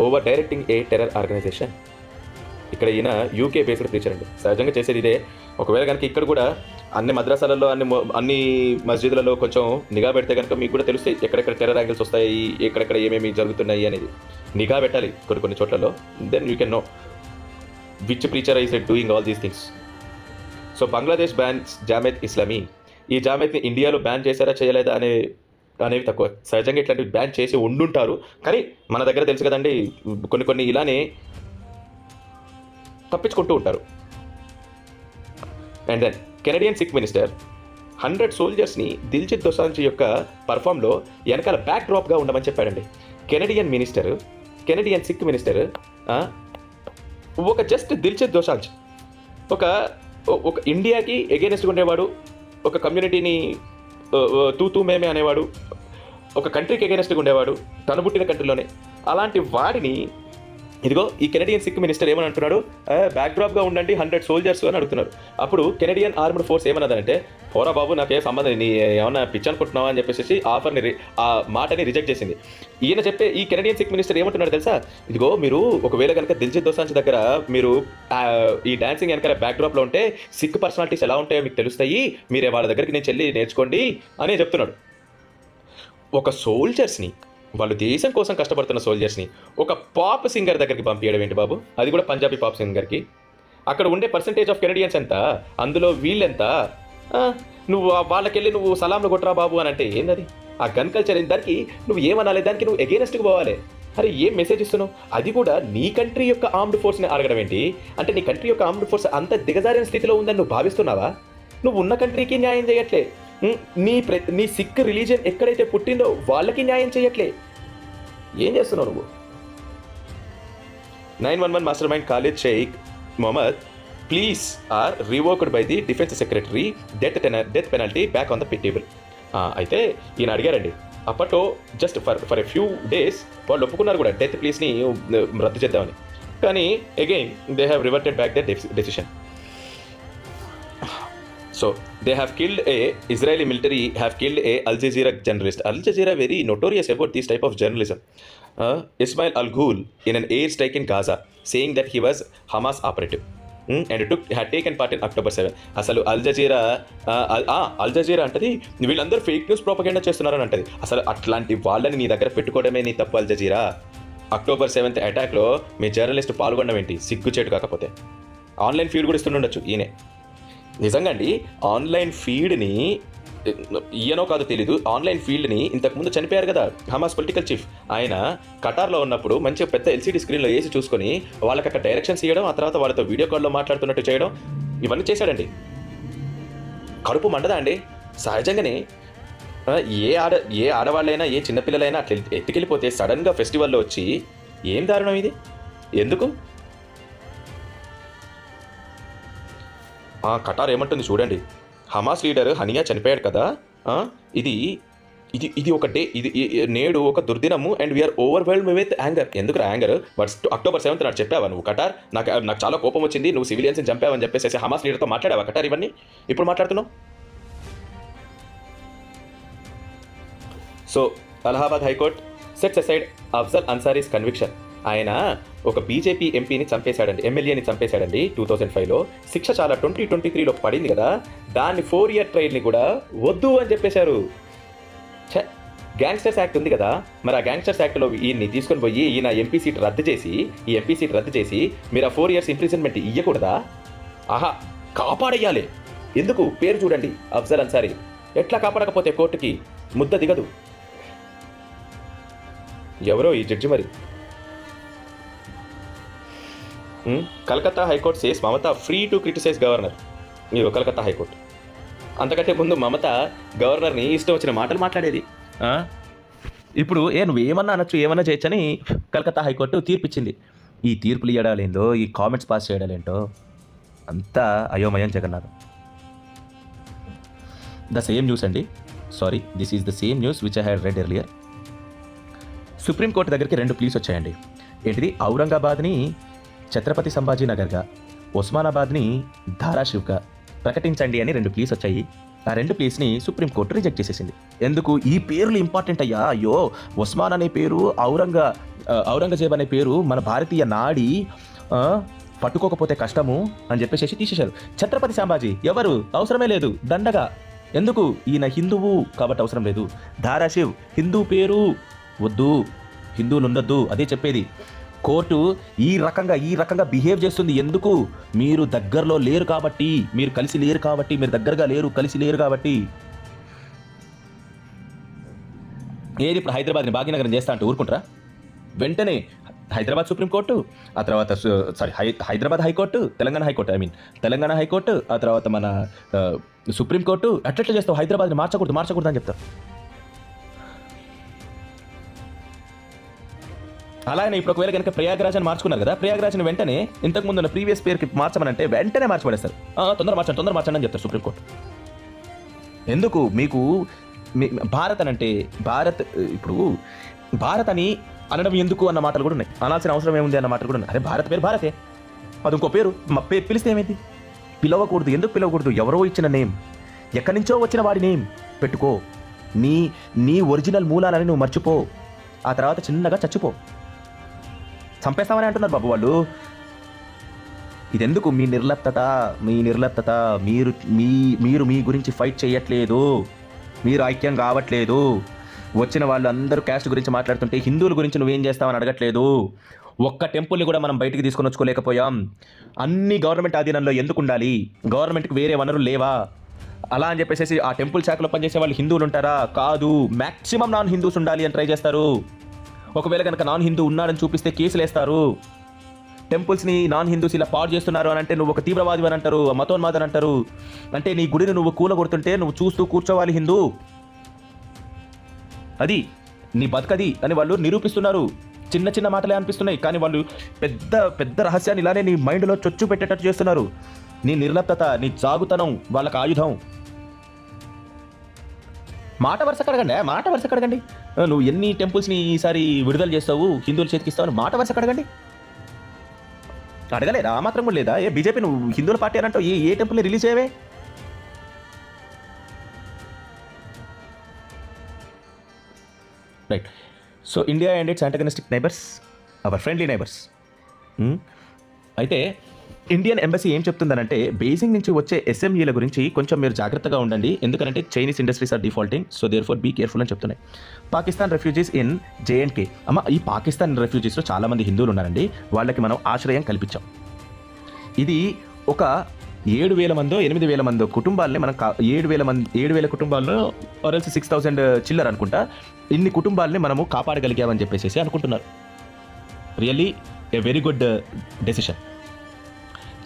over directing a terror organization. ఇక్కడ ఈయన యూకే బేస్డ్ ప్రీచర్ అండి. సహజంగా చేసేది ఇదే. ఒకవేళ కనుక ఇక్కడ కూడా అన్ని మద్రాసాలలో అన్ని మస్జిద్లలో కొంచెం నిఘా పెడితే కనుక మీకు కూడా తెలుస్తాయి ఎక్కడెక్కడ టెర్రర్ యాంగిల్స్ వస్తాయి, ఎక్కడెక్కడ ఏమేమి జరుగుతున్నాయి అనేది. నిఘా పెట్టాలి కొన్ని చోట్లలో. Then you can know which preacher is doing all these things. So Bangladesh bans Jamaat Islami. ఈ జామేత్ని ఇండియాలో బ్యాన్ చేశారా చేయలేదా అనేవి తక్కువ. సహజంగా ఇట్లాంటివి బ్యాన్ చేసి ఉండుంటారు, కానీ మన దగ్గర తెలుసు కదండి కొన్ని ఇలానే తప్పించుకుంటూ ఉంటారు. And then Canadian Sikh minister 100 సోల్జర్స్ని దిల్జిత్ దోసాంజ్ యొక్క పర్ఫామ్లో వెనకాల బ్యాక్ డ్రాప్గా ఉండమని చెప్పాడండి. కెనడియన్ సిక్ మినిస్టర్ ఒక జస్ట్ దిల్జిత్ దోసాంజ్ ఒక ఇండియాకి ఎగెయినెస్ట్గా ఉండేవాడు, ఒక కమ్యూనిటీని తూ మేమే అనేవాడు, ఒక కంట్రీకి ఎగెయినెస్ట్గా ఉండేవాడు, తను పుట్టిన కంట్రీలోనే. అలాంటి వాడిని ఇదిగో ఈ కెనడియన్ సిక్ మినిస్టర్ ఏమని అంటున్నాడు, బ్యాక్ డ్రాప్గా ఉండండి 100 సోల్జర్స్ అని అడుగుతున్నారు. అప్పుడు కెనడియన్ ఆర్మ్డ్ ఫోర్స్ ఏమన్నదంటే, పోరా బాబు నాకే సంబంధం, నీ ఏమన్నా పిచ్చి అనుకుంటున్నావా అని చెప్పేసి ఆ మాటని రిజెక్ట్ చేసింది. ఈ కెనడియన్ సిక్ మినిస్టర్ ఏమంటున్నాడు తెలుసా, ఇదిగో మీరు ఒకవేళ కనుక దిల్జిత్ దోసాంజ్ దగ్గర మీరు ఈ డాన్సింగ్ వెనకాల బ్యాక్ డ్రాప్లో ఉంటే సిక్ పర్సనాలిటీస్ ఎలా ఉంటాయో మీకు తెలుస్తాయి, మీరే వాళ్ళ దగ్గరికి నేను చెల్లి నేర్చుకోండి అనే చెప్తున్నాడు. ఒక సోల్జర్స్ని, వాళ్ళు దేశం కోసం కష్టపడుతున్న సోల్జర్స్ని ఒక పాప్ సింగర్ దగ్గరికి పంపించడం ఏంటి బాబు? అది కూడా పంజాబీ పాప్ సింగర్కి. అక్కడ ఉండే పర్సంటేజ్ ఆఫ్ కెనడియన్స్ ఎంత, అందులో వీళ్ళెంత? నువ్వు వాళ్ళకెళ్ళి నువ్వు సలాంలు కొట్టరా బాబు అని అంటే ఏంటది? ఆ గన్ కల్చర్ దానికి నువ్వు ఏమనాలి, దానికి నువ్వు ఎగెయినెస్ట్గా పోవాలి. అరే ఏం మెసేజ్ ఇస్తున్నావు? అది కూడా నీ కంట్రీ యొక్క ఆర్మ్డ్ ఫోర్స్ని అడగడం ఏంటి? అంటే నీ కంట్రీ యొక్క ఆర్మ్డ్ ఫోర్స్ అంత దిగజారిన స్థితిలో ఉందని నువ్వు భావిస్తున్నావా? నువ్వు ఉన్న కంట్రీకి న్యాయం చేయట్లే, నీ సిక్ రిలీజియన్ ఎక్కడైతే పుట్టిందో వాళ్ళకి న్యాయం చేయట్లే. ఏం చేస్తున్నావు నువ్వు? 911 mastermind Khalid Sheikh Mohammed pleas are revoked by the defence secretary, death penalty back on the table. అయితే ఈయన అడిగారండి. అప్పట్లో just for a few days వాళ్ళు ఒప్పుకున్నారు కూడా డెత్ ప్లీజ్ని రద్దు చేద్దామని. కానీ again they have reverted back their decision. So they have killed Israeli military have killed a Al Jazeera journalist. Al Jazeera very notorious about this type of journalism. Ismail Al-Ghul in an air strike in Gaza, saying that he was Hamas operative and had taken part in October 7. అసలు అల్ జజీరా అంటది వీళ్ళందరూ ఫేక్ న్యూస్ ప్రోపగెండా చేస్తున్నారని అంటది. అసలు అట్లాంటి వాళ్ళని నీ దగ్గర పెట్టుకోవడమే నీ తప్పు. అల్ జజీరా October 7th అటాక్లో మీ జర్నలిస్ట్ పాల్గొనడం ఏంటి? సిగ్గుచేటు కాకపోతే. ఆన్లైన్ ఫీడ్ కూడా ఇస్తుండొచ్చు ఈయనే. నిజంగా అండి, ఆన్లైన్ ఫీడ్ని ఈయనో కాదు తెలీదు, ఆన్లైన్ ఫీల్డ్ని ఇంతకుముందు చనిపోయారు కదా హమాస్ పొలిటికల్ చీఫ్, ఆయన కటార్లో ఉన్నప్పుడు మంచిగా పెద్ద ఎల్సీడీ స్క్రీన్లో వేసి చూసుకొని వాళ్ళకి అక్కడ డైరెక్షన్స్ ఇవ్వడం, ఆ తర్వాత వాళ్ళతో వీడియో కాల్లో మాట్లాడుతున్నట్టు చేయడం, ఇవన్నీ చేశాడండి. కడుపు మండదా అండి? సహజంగానే ఏ ఆడవాళ్ళైనా ఏ చిన్నపిల్లలైనా అట్లా ఎత్తుకెళ్ళిపోతే సడన్గా ఫెస్టివల్లో వచ్చి ఏం దారుణం ఇది? ఎందుకు? కటార్ ఏమంటుంది చూడండి. హమాస్ లీడర్ హనియా చనిపోయాడు కదా, ఇది ఇది ఇది ఒక డే, ఇది నేడు ఒక దుర్దినము and we are overwhelmed with anger. ఎందుకు యాంగర్? బట్ అక్టోబర్ 7th నాడు చెప్పావా నువ్వు కటార్? నాకు చాలా కోపం వచ్చింది, నువ్వు సివిలియన్స్ని చంపావని చెప్పేసి హమాస్ లీడర్తో మాట్లాడావా కటార్? ఇవన్నీ ఇప్పుడు మాట్లాడుతున్నావు. So Allahabad high court sets aside Afzal Ansari's conviction. ఆయన ఒక బీజేపీ ఎంపీని చంపేశాడండి, ఎమ్మెల్యేని చంపేశాడండి 2005లో. శిక్ష చాలా 2023లో పడింది కదా, దాన్ని 4 year ట్రైల్ని కూడా వద్దు అని చెప్పేశారు. గ్యాంగ్స్టర్స్ యాక్ట్ ఉంది కదా, మరి ఆ గ్యాంగ్స్టర్స్ యాక్ట్లో ఈయన్ని తీసుకొని పోయి ఈయన ఎంపీ సీట్ రద్దు చేసి మీరు ఆ 4 years ఇంప్రిజన్మెంట్ ఇవ్వకూడదా? ఆహా, కాపాడేయాలి. ఎందుకు? పేరు చూడండి, అఫ్జల్ అన్సారీ. ఎట్లా కాపాడకపోతే కోర్టుకి ముద్ద దిగదు. ఎవరో ఈ జడ్జి మరి. Calcutta high court says Mamata free to criticise governor. మీరు కలకత్తా హైకోర్టు. అంతకంటే ముందు మమత గవర్నర్ని ఇష్టం వచ్చిన మాటలు మాట్లాడేది. ఇప్పుడు నువ్వు ఏమన్నా అనొచ్చు, ఏమన్నా చేయొచ్చని కలకత్తా హైకోర్టు తీర్పిచ్చింది. ఈ తీర్పులు ఇవ్వడాలేందో, ఈ కామెంట్స్ పాస్ చేయడాలేంటో అంతా అయోమయం జగన్నాథం. ద సేమ్ న్యూస్ అండి, sorry, this is the same news which I had red earlier. Supreme court దగ్గరికి 2 ప్లీస్ వచ్చాయండి. ఏంటిది? ఔరంగాబాద్ని ఛత్రపతి సంభాజీ నగర్గా, ఉస్మానాబాద్ని ధారాషివ్గా ప్రకటించండి అని 2 ప్లీస్ వచ్చాయి. ఆ 2 ప్లీస్ని సుప్రీంకోర్టు రిజెక్ట్ చేసేసింది. ఎందుకు? ఈ పేర్లు ఇంపార్టెంట్ అయ్యా. అయ్యో, ఉస్మాన్ అనే పేరు, ఔరంగజేబ్ అనే పేరు మన భారతీయ నాడి పట్టుకోకపోతే కష్టము అని చెప్పేసి తీసేశారు. ఛత్రపతి సంభాజీ ఎవరు? అవసరమే లేదు, దండగా. ఎందుకు? ఈయన హిందువు కాబట్టి అవసరం లేదు. ధారాషివ్ హిందూ పేరు, వద్దు, హిందువులు ఉండొద్దు, అదే చెప్పేది. కోర్టు ఈ రకంగా బిహేవ్ చేస్తుంది. ఎందుకు? మీరు దగ్గరలో లేరు కాబట్టి, మీరు కలిసి లేరు కాబట్టి, మీరు దగ్గరగా లేరు, కలిసి లేరు కాబట్టి. ఏది ఇప్పుడు హైదరాబాద్ని భాగ్యనగరం చేస్తా అంటే ఊరుకుంటారా? వెంటనే హైదరాబాద్ సుప్రీంకోర్టు, ఆ తర్వాత హైదరాబాద్ హైకోర్టు, తెలంగాణ హైకోర్టు, ఆ తర్వాత మన సుప్రీంకోర్టు. అట్లెట్లా చేస్తావు? హైదరాబాద్ని మార్చకూడదు అని చెప్తారు. అలాగే ఇప్పుడు ఒకవేళ కనుక ప్రయాగరాజ్ అని మార్చుకున్నారు కదా, ప్రయాగరాజ్ని వెంటనే ఇంతకుముందు ఉన్న ప్రీవియస్ పేరుకి మార్చమనంటే వెంటనే మార్చిపడేస్తారు. తొందర మార్చండి అని చెప్తారు సుప్రీంకోర్టు. ఎందుకు? మీకు భారత్ అని అంటే ఇప్పుడు భారత్ అని అనడం ఎందుకు అన్న మాటలు కూడా ఉన్నాయి. అనాల్సిన అవసరం ఏముంది అన్న మాటలు కూడా ఉన్నాయి. అరే భారత్ పేరు భారతే, అది ఇంకో పేరు. పిలిస్తే ఏమైంది? పిలవకూడదు. ఎందుకు పిలవకూడదు? ఎవరో ఇచ్చిన నేమ్, ఎక్కడి నుంచో వచ్చిన వాడి నేమ్ పెట్టుకో. నీ ఒరిజినల్ మూలాలని నువ్వు మర్చిపో, ఆ తర్వాత చిన్నగా చచ్చిపో. చంపేస్తామని అంటున్నారు బాబు వాళ్ళు. ఇదెందుకు? మీ నిర్లప్తత. మీరు మీ గురించి ఫైట్ చేయట్లేదు, మీరు ఐక్యం కావట్లేదు. వచ్చిన వాళ్ళు అందరూ క్యాస్ట్ గురించి మాట్లాడుతుంటే హిందువుల గురించి నువ్వేం చేస్తావని అడగట్లేదు. ఒక్క టెంపుల్ని కూడా మనం బయటికి తీసుకొని వచ్చుకోలేకపోయాం. అన్ని గవర్నమెంట్ ఆధీనంలో ఎందుకు ఉండాలి? గవర్నమెంట్కి వేరే వనరులు లేవా? అలా అని చెప్పేసి ఆ టెంపుల్ శాఖలో పనిచేసే వాళ్ళు హిందువులు ఉంటారా? కాదు, మ్యాక్సిమం నాన్ హిందూస్ ఉండాలి అని ట్రై చేస్తారు. ఒకవేళ కనుక నాన్ హిందూ ఉన్నాడని చూపిస్తే కేసులు వేస్తారు. టెంపుల్స్ని నాన్ హిందూస్ ఇలా పాడు చేస్తున్నారు అని అంటే నువ్వు ఒక తీవ్రవాది అని అంటారు, మతోన్మాది అని అంటారు. అంటే నీ గుడిని నువ్వు కూలగొడుతుంటే నువ్వు చూస్తూ కూర్చోవాలి హిందూ, అది నీ బతుకది అని వాళ్ళు నిరూపిస్తున్నారు. చిన్న మాటలే అనిపిస్తున్నాయి, కానీ వాళ్ళు పెద్ద రహస్యాన్ని ఇలానే నీ మైండ్లో చొచ్చు పెట్టేటట్టు చేస్తున్నారు. నీ నిర్లప్తత, నీ జాగుతనం వాళ్ళకి ఆయుధం. మాట వరుస కడగండి. నువ్వు ఎన్ని టెంపుల్స్ని ఈసారి విడుదల చేస్తావు, హిందువుల చేతికిస్తావు, మాట వరుస కడగండి. అడగలేదా? ఆ మాత్రం కూడా లేదా? బీజేపీ నువ్వు హిందువుల పార్టీ అని అంటావు, ఏ టెంపుల్ని రిలీజ్ చేయవే? Right. So India and its antagonistic neighbours, our friendly neighbours. అయితే ఇండియన్ ఎంబసీ ఏం చెప్తుందనంటే, బీజింగ్ నుంచి వచ్చే ఎస్ఎంఈల గురించి కొంచెం మీరు జాగ్రత్తగా ఉండండి, ఎందుకంటే Chinese industries are defaulting, so therefore be careful అని చెప్తున్నాయి. Pakistan refugees in J and K. ఈ పాకిస్తాన్ రెఫ్యూజీస్లో చాలామంది హిందువులు ఉన్నారండి, వాళ్ళకి మనం ఆశ్రయం కల్పించాం. ఇది ఒక 7,000 మందో 8,000 మందో కుటుంబాలని మనం 7,000 కుటుంబాల్లో ఆర్ఎల్స్ 6,000 చిల్లర్ అనుకుంటా, ఇన్ని కుటుంబాలని మనము కాపాడగలిగామని చెప్పేసి అనుకుంటున్నారు. Really a very good decision.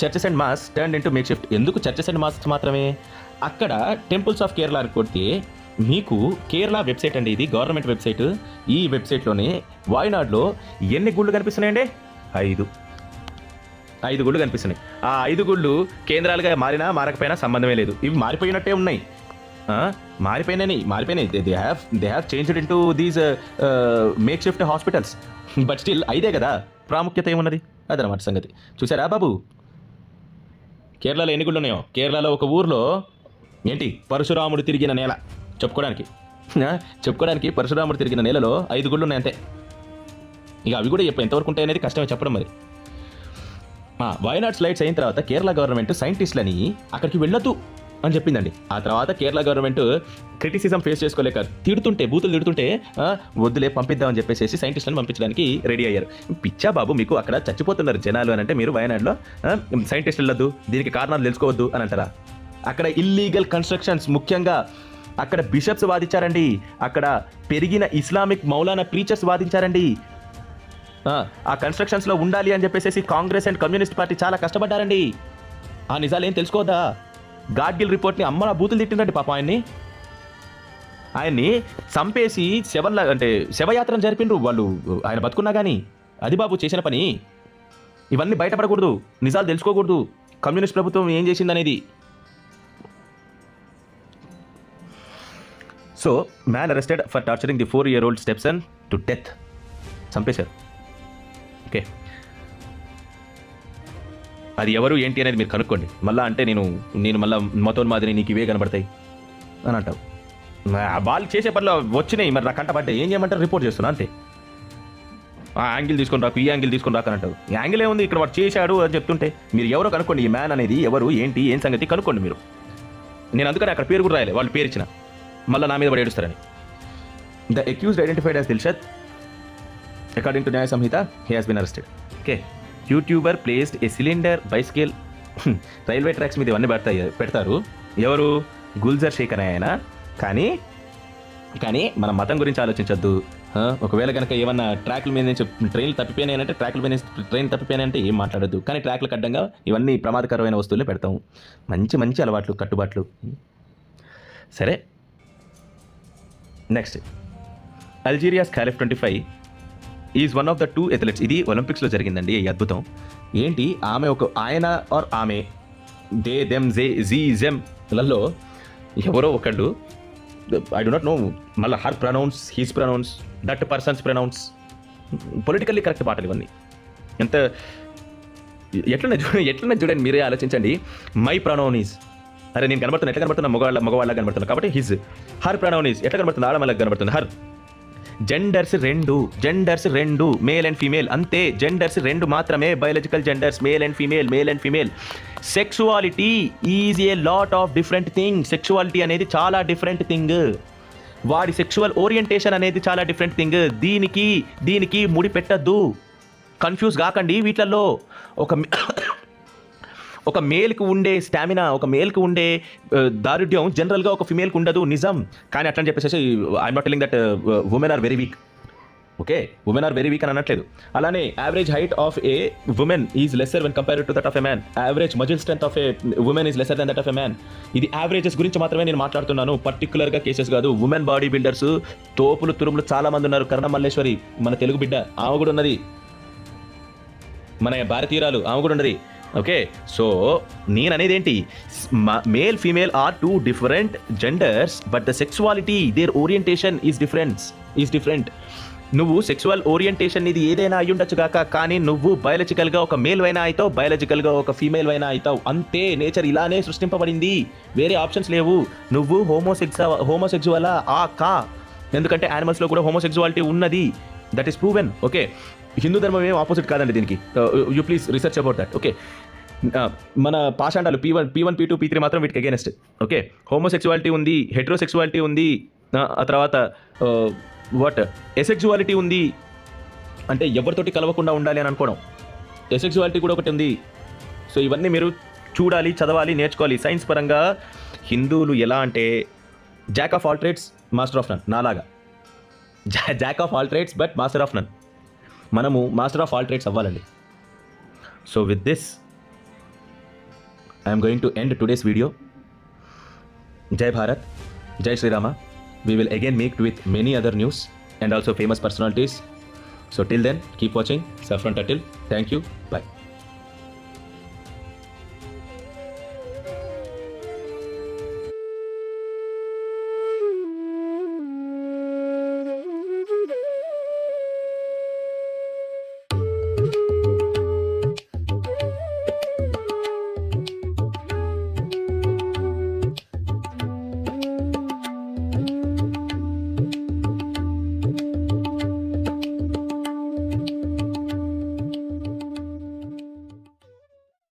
Churches and mass turn into make shift. ఎందుకు చర్చెస్ అండ్ మాస్ మాత్రమే? అక్కడ టెంపుల్స్ ఆఫ్ కేరళ అని కొడితే మీకు కేరళ వెబ్సైట్ అండి, ఇది గవర్నమెంట్ వెబ్సైట్. ఈ వెబ్సైట్లోనే వాయనాడ్లో ఎన్ని గుళ్ళు కనిపిస్తున్నాయండి? 5 గుళ్ళు కనిపిస్తున్నాయి. ఆ 5 గుళ్ళు కేంద్రాలుగా మారినా మారకపోయినా సంబంధమే లేదు, ఇవి మారిపోయినట్టే ఉన్నాయి. మారిపోయినాయి they have changed into these makeshift hospitals. But still అయిదే కదా ప్రాముఖ్యత ఏమున్నది, అదనమాట సంగతి. చూసారా బాబు, కేరళలో ఎన్ని గుళ్ళు ఉన్నాయో. కేరళలో ఒక ఊర్లో ఏంటి పరశురాముడు తిరిగిన నేల చెప్పుకోవడానికి పరశురాముడు తిరిగిన నేలలో 5 గుళ్ళు ఉన్నాయి అంతే. ఇక అవి కూడా ఎంతవరకు ఉంటాయి అనేది కష్టమే చెప్పడం. మరి వయనాడ్ స్లైడ్స్ అయిన తర్వాత కేరళ గవర్నమెంట్ సైంటిస్టులని అక్కడికి వెళ్ళొద్దు అని చెప్పిందండి. ఆ తర్వాత కేరళ గవర్నమెంట్ క్రిటిసిజం ఫేస్ చేసుకోలేక బూతులు తిడుతుంటే వద్దులే పంపిద్దామని చెప్పేసి సైంటిస్టులను పంపించడానికి రెడీ అయ్యారు. పిచ్చా బాబు మీకు, అక్కడ చచ్చిపోతున్నారు జనాలు అని అంటే మీరు వయనాడ్లో సైంటిస్టులు వెళ్ళొద్దు, దీనికి కారణాలు తెలుసుకోవద్దు అని అంటారా? అక్కడ ఇల్లీగల్ కన్స్ట్రక్షన్స్, ముఖ్యంగా అక్కడ బిషప్స్ వాదించారండి, అక్కడ పెరిగిన ఇస్లామిక్ మౌలానా ప్రీచర్స్ వాదించారండి. ఆ కన్స్ట్రక్షన్స్లో ఉండాలి అని చెప్పేసి కాంగ్రెస్ అండ్ కమ్యూనిస్ట్ పార్టీ చాలా కష్టపడ్డారండి. ఆ నిజాలు ఏం తెలుసుకోవద్దా? గాడ్గిల్ రిపోర్ట్ని అమ్మ బూతులు తిట్టిందండి పాప. ఆయన్ని చంపేసి శవయాత్రను జరిపిండ్రు వాళ్ళు, ఆయన బతుకున్నా కానీ. అది బాబు చేసిన పని. ఇవన్నీ బయటపడకూడదు, నిజాలు తెలుసుకోకూడదు, కమ్యూనిస్ట్ ప్రభుత్వం ఏం చేసిందనేది. So man arrested for torturing the 4-year-old stepson to death. చంపేశారు. ఓకే, అది ఎవరు ఏంటి అనేది మీరు కనుక్కోండి. మళ్ళీ అంటే నేను మళ్ళీ మతోన్మాదిని నీకు ఇవే కనబడతాయి అని అంటావు. వాళ్ళు చేసే పనిలో వచ్చినాయి, మరి నా కంట పడ్డాయి, ఏం చేయమంటారు? రిపోర్ట్ చేస్తున్నా అంతే. ఆ యాంగిల్ తీసుకొని రాకు, ఈ యాంగిల్ తీసుకొని రాకు అని అంటారు. యాంగిల్ ఏముంది, ఇక్కడ వాడు చేశాడు అని చెప్తుంటే మీరు ఎవరో కనుక్కోండి. ఈ మ్యాన్ అనేది ఎవరు, ఏంటి, ఏం సంగతి కనుక్కోండి మీరు. నేను అందుకని అక్కడ పేరు కూడా రాయలే, వాళ్ళు పేరు ఇచ్చిన మళ్ళీ నా మీద పడి ఏడుస్తారని. The accused identified as Dilshad. According to Nyaya Sanhita he has been arrested. Okay, YouTuber placed a cylinder బైస్కేల్. రైల్వే ట్రాక్స్ మీద ఇవన్నీ పెడతారు. ఎవరు? గుల్జర్ షేక్ అనే ఆయన. కానీ మన మతం గురించి ఆలోచించొద్దు. ఒకవేళ కనుక ఏమన్నా ట్రాక్ల మీద నుంచి ట్రైన్లు తప్పిపోయినాయంటే ట్రైన్ తప్పిపోయినాయంటే ఏం మాట్లాడద్దు. కానీ ట్రాక్లకు అడ్డంగా ఇవన్నీ ప్రమాదకరమైన వస్తువులే పెడతాం. మంచి అలవాట్లు, కట్టుబాట్లు. సరే, next Algeria's Khelif 25 is one of the 2 athletes. ఇది ఒలింపిక్స్లో జరిగిందండి. ఈ అద్భుతం ఏంటి, ఆయన ఆర్ ఆమె, దే దెమ్ జీ జెమ్ లలో ఎవరో ఒకళ్ళు, ఐ డు నాట్ నో, మళ్ళీ her pronouns, his pronouns, that person's pronouns, politically correct పాటలు ఇవన్నీ. ఎట్లన్నా చూడండి, మీరే ఆలోచించండి. మై ప్రొనౌన్ ఈజ్, అరే నేను కనబడుతున్నా, ఎట్లా కనబడుతున్నా, మగవాళ్ళ కనబడుతున్నా కాబట్టి హిజ్. హర్ ప్రొనౌన్ ఈజ్ ఎట్లా కనబడుతుంది, ఆడమళ్ళకి కనబడుతుంది హర్. జెండర్స్ రెండు మేల్ అండ్ ఫీమేల్ అంతే. జెండర్స్ 2 మాత్రమే, biological genders male and female. Sexuality is a lot of different thing. Sexuality అనేది చాలా డిఫరెంట్ థింగ్. వాడి సెక్షువల్ ఓరియంటేషన్ అనేది చాలా డిఫరెంట్ థింగ్. దీనికి ముడి పెట్టద్దు, కన్ఫ్యూజ్ కాకండి. వీటిల్లో ఒక మేల్కి ఉండే స్టామినా, ఒక మేల్కి ఉండే దారుఢ్యం జనరల్గా ఒక ఫిమేల్కి ఉండదు, నిజం. కానీ అట్లని చెప్పేసి I'm not telling that women are very weak. Okay, women are very weak అని అనట్లేదు. అలానే average height of a women is lesser when compared to that of a man. Average muscle strength of a women is lesser then that of a man. ఇది యావరేజెస్ గురించి మాత్రమే నేను మాట్లాడుతున్నాను, పర్టికులర్గా కేసెస్ కాదు. ఉమెన్ బాడీ బిల్డర్స్, తోపులు తురుములు చాలా మంది ఉన్నారు. కర్ణ మల్లేశ్వరి మన తెలుగు బిడ్డ, ఆమె కూడా ఉన్నది. మన భారతీయురాలు, ఆమె కూడా ఉన్నది. ఓకే, సో నేను అనేది ఏంటి, male female are 2 different genders, but the sexuality, their orientation is different. నువ్వు సెక్సువల్ ఓరియంటేషన్ ఇది ఏదైనా అయ్యి ఉండొచ్చు కాక, కానీ నువ్వు బయాలజికల్గా ఒక మేల్ అయినా అవుతావు, బయాలజికల్గా ఒక ఫీమేల్ అయినా అవుతావు, అంతే. నేచర్ ఇలానే సృష్టింపబడింది, వేరే ఆప్షన్స్ లేవు. నువ్వు హోమోసెక్సువలా ఎందుకంటే యానిమల్స్లో కూడా హోమోసెక్సువాలిటీ ఉన్నది, that is proven. Okay, Hindu ధర్మం ఏం ఆపోజిట్ కాదండి దీనికి. You please research about that. Okay, మన పాషాండాలు P1, P2, P3 మాత్రం వీటికి అగేనెస్ట్. ఓకే, హోమోసెక్సువాలిటీ ఉంది, హెట్రోసెక్సువాలిటీ ఉంది, ఆ తర్వాత ఎసెక్సువాలిటీ ఉంది. అంటే ఎవరితోటి కలవకుండా ఉండాలి అని అనుకోవడం, ఎసెక్సువాలిటీ కూడా ఒకటి ఉంది. సో ఇవన్నీ మీరు చూడాలి, చదవాలి, నేర్చుకోవాలి. సైన్స్ పరంగా హిందువులు ఎలా అంటే jack of all trades, master of none. నాలాగా jack of all trades but master of none. మనము మాస్టర్ ఆఫ్ ఆల్ ట్రేడ్స్ అవ్వాలండి. So with this I am going to end today's video. Jai Bharat, Jai Shri Rama. We will again meet with many other news and also famous personalities. So till then, keep watching Saffron Turtle. Thank you. Bye.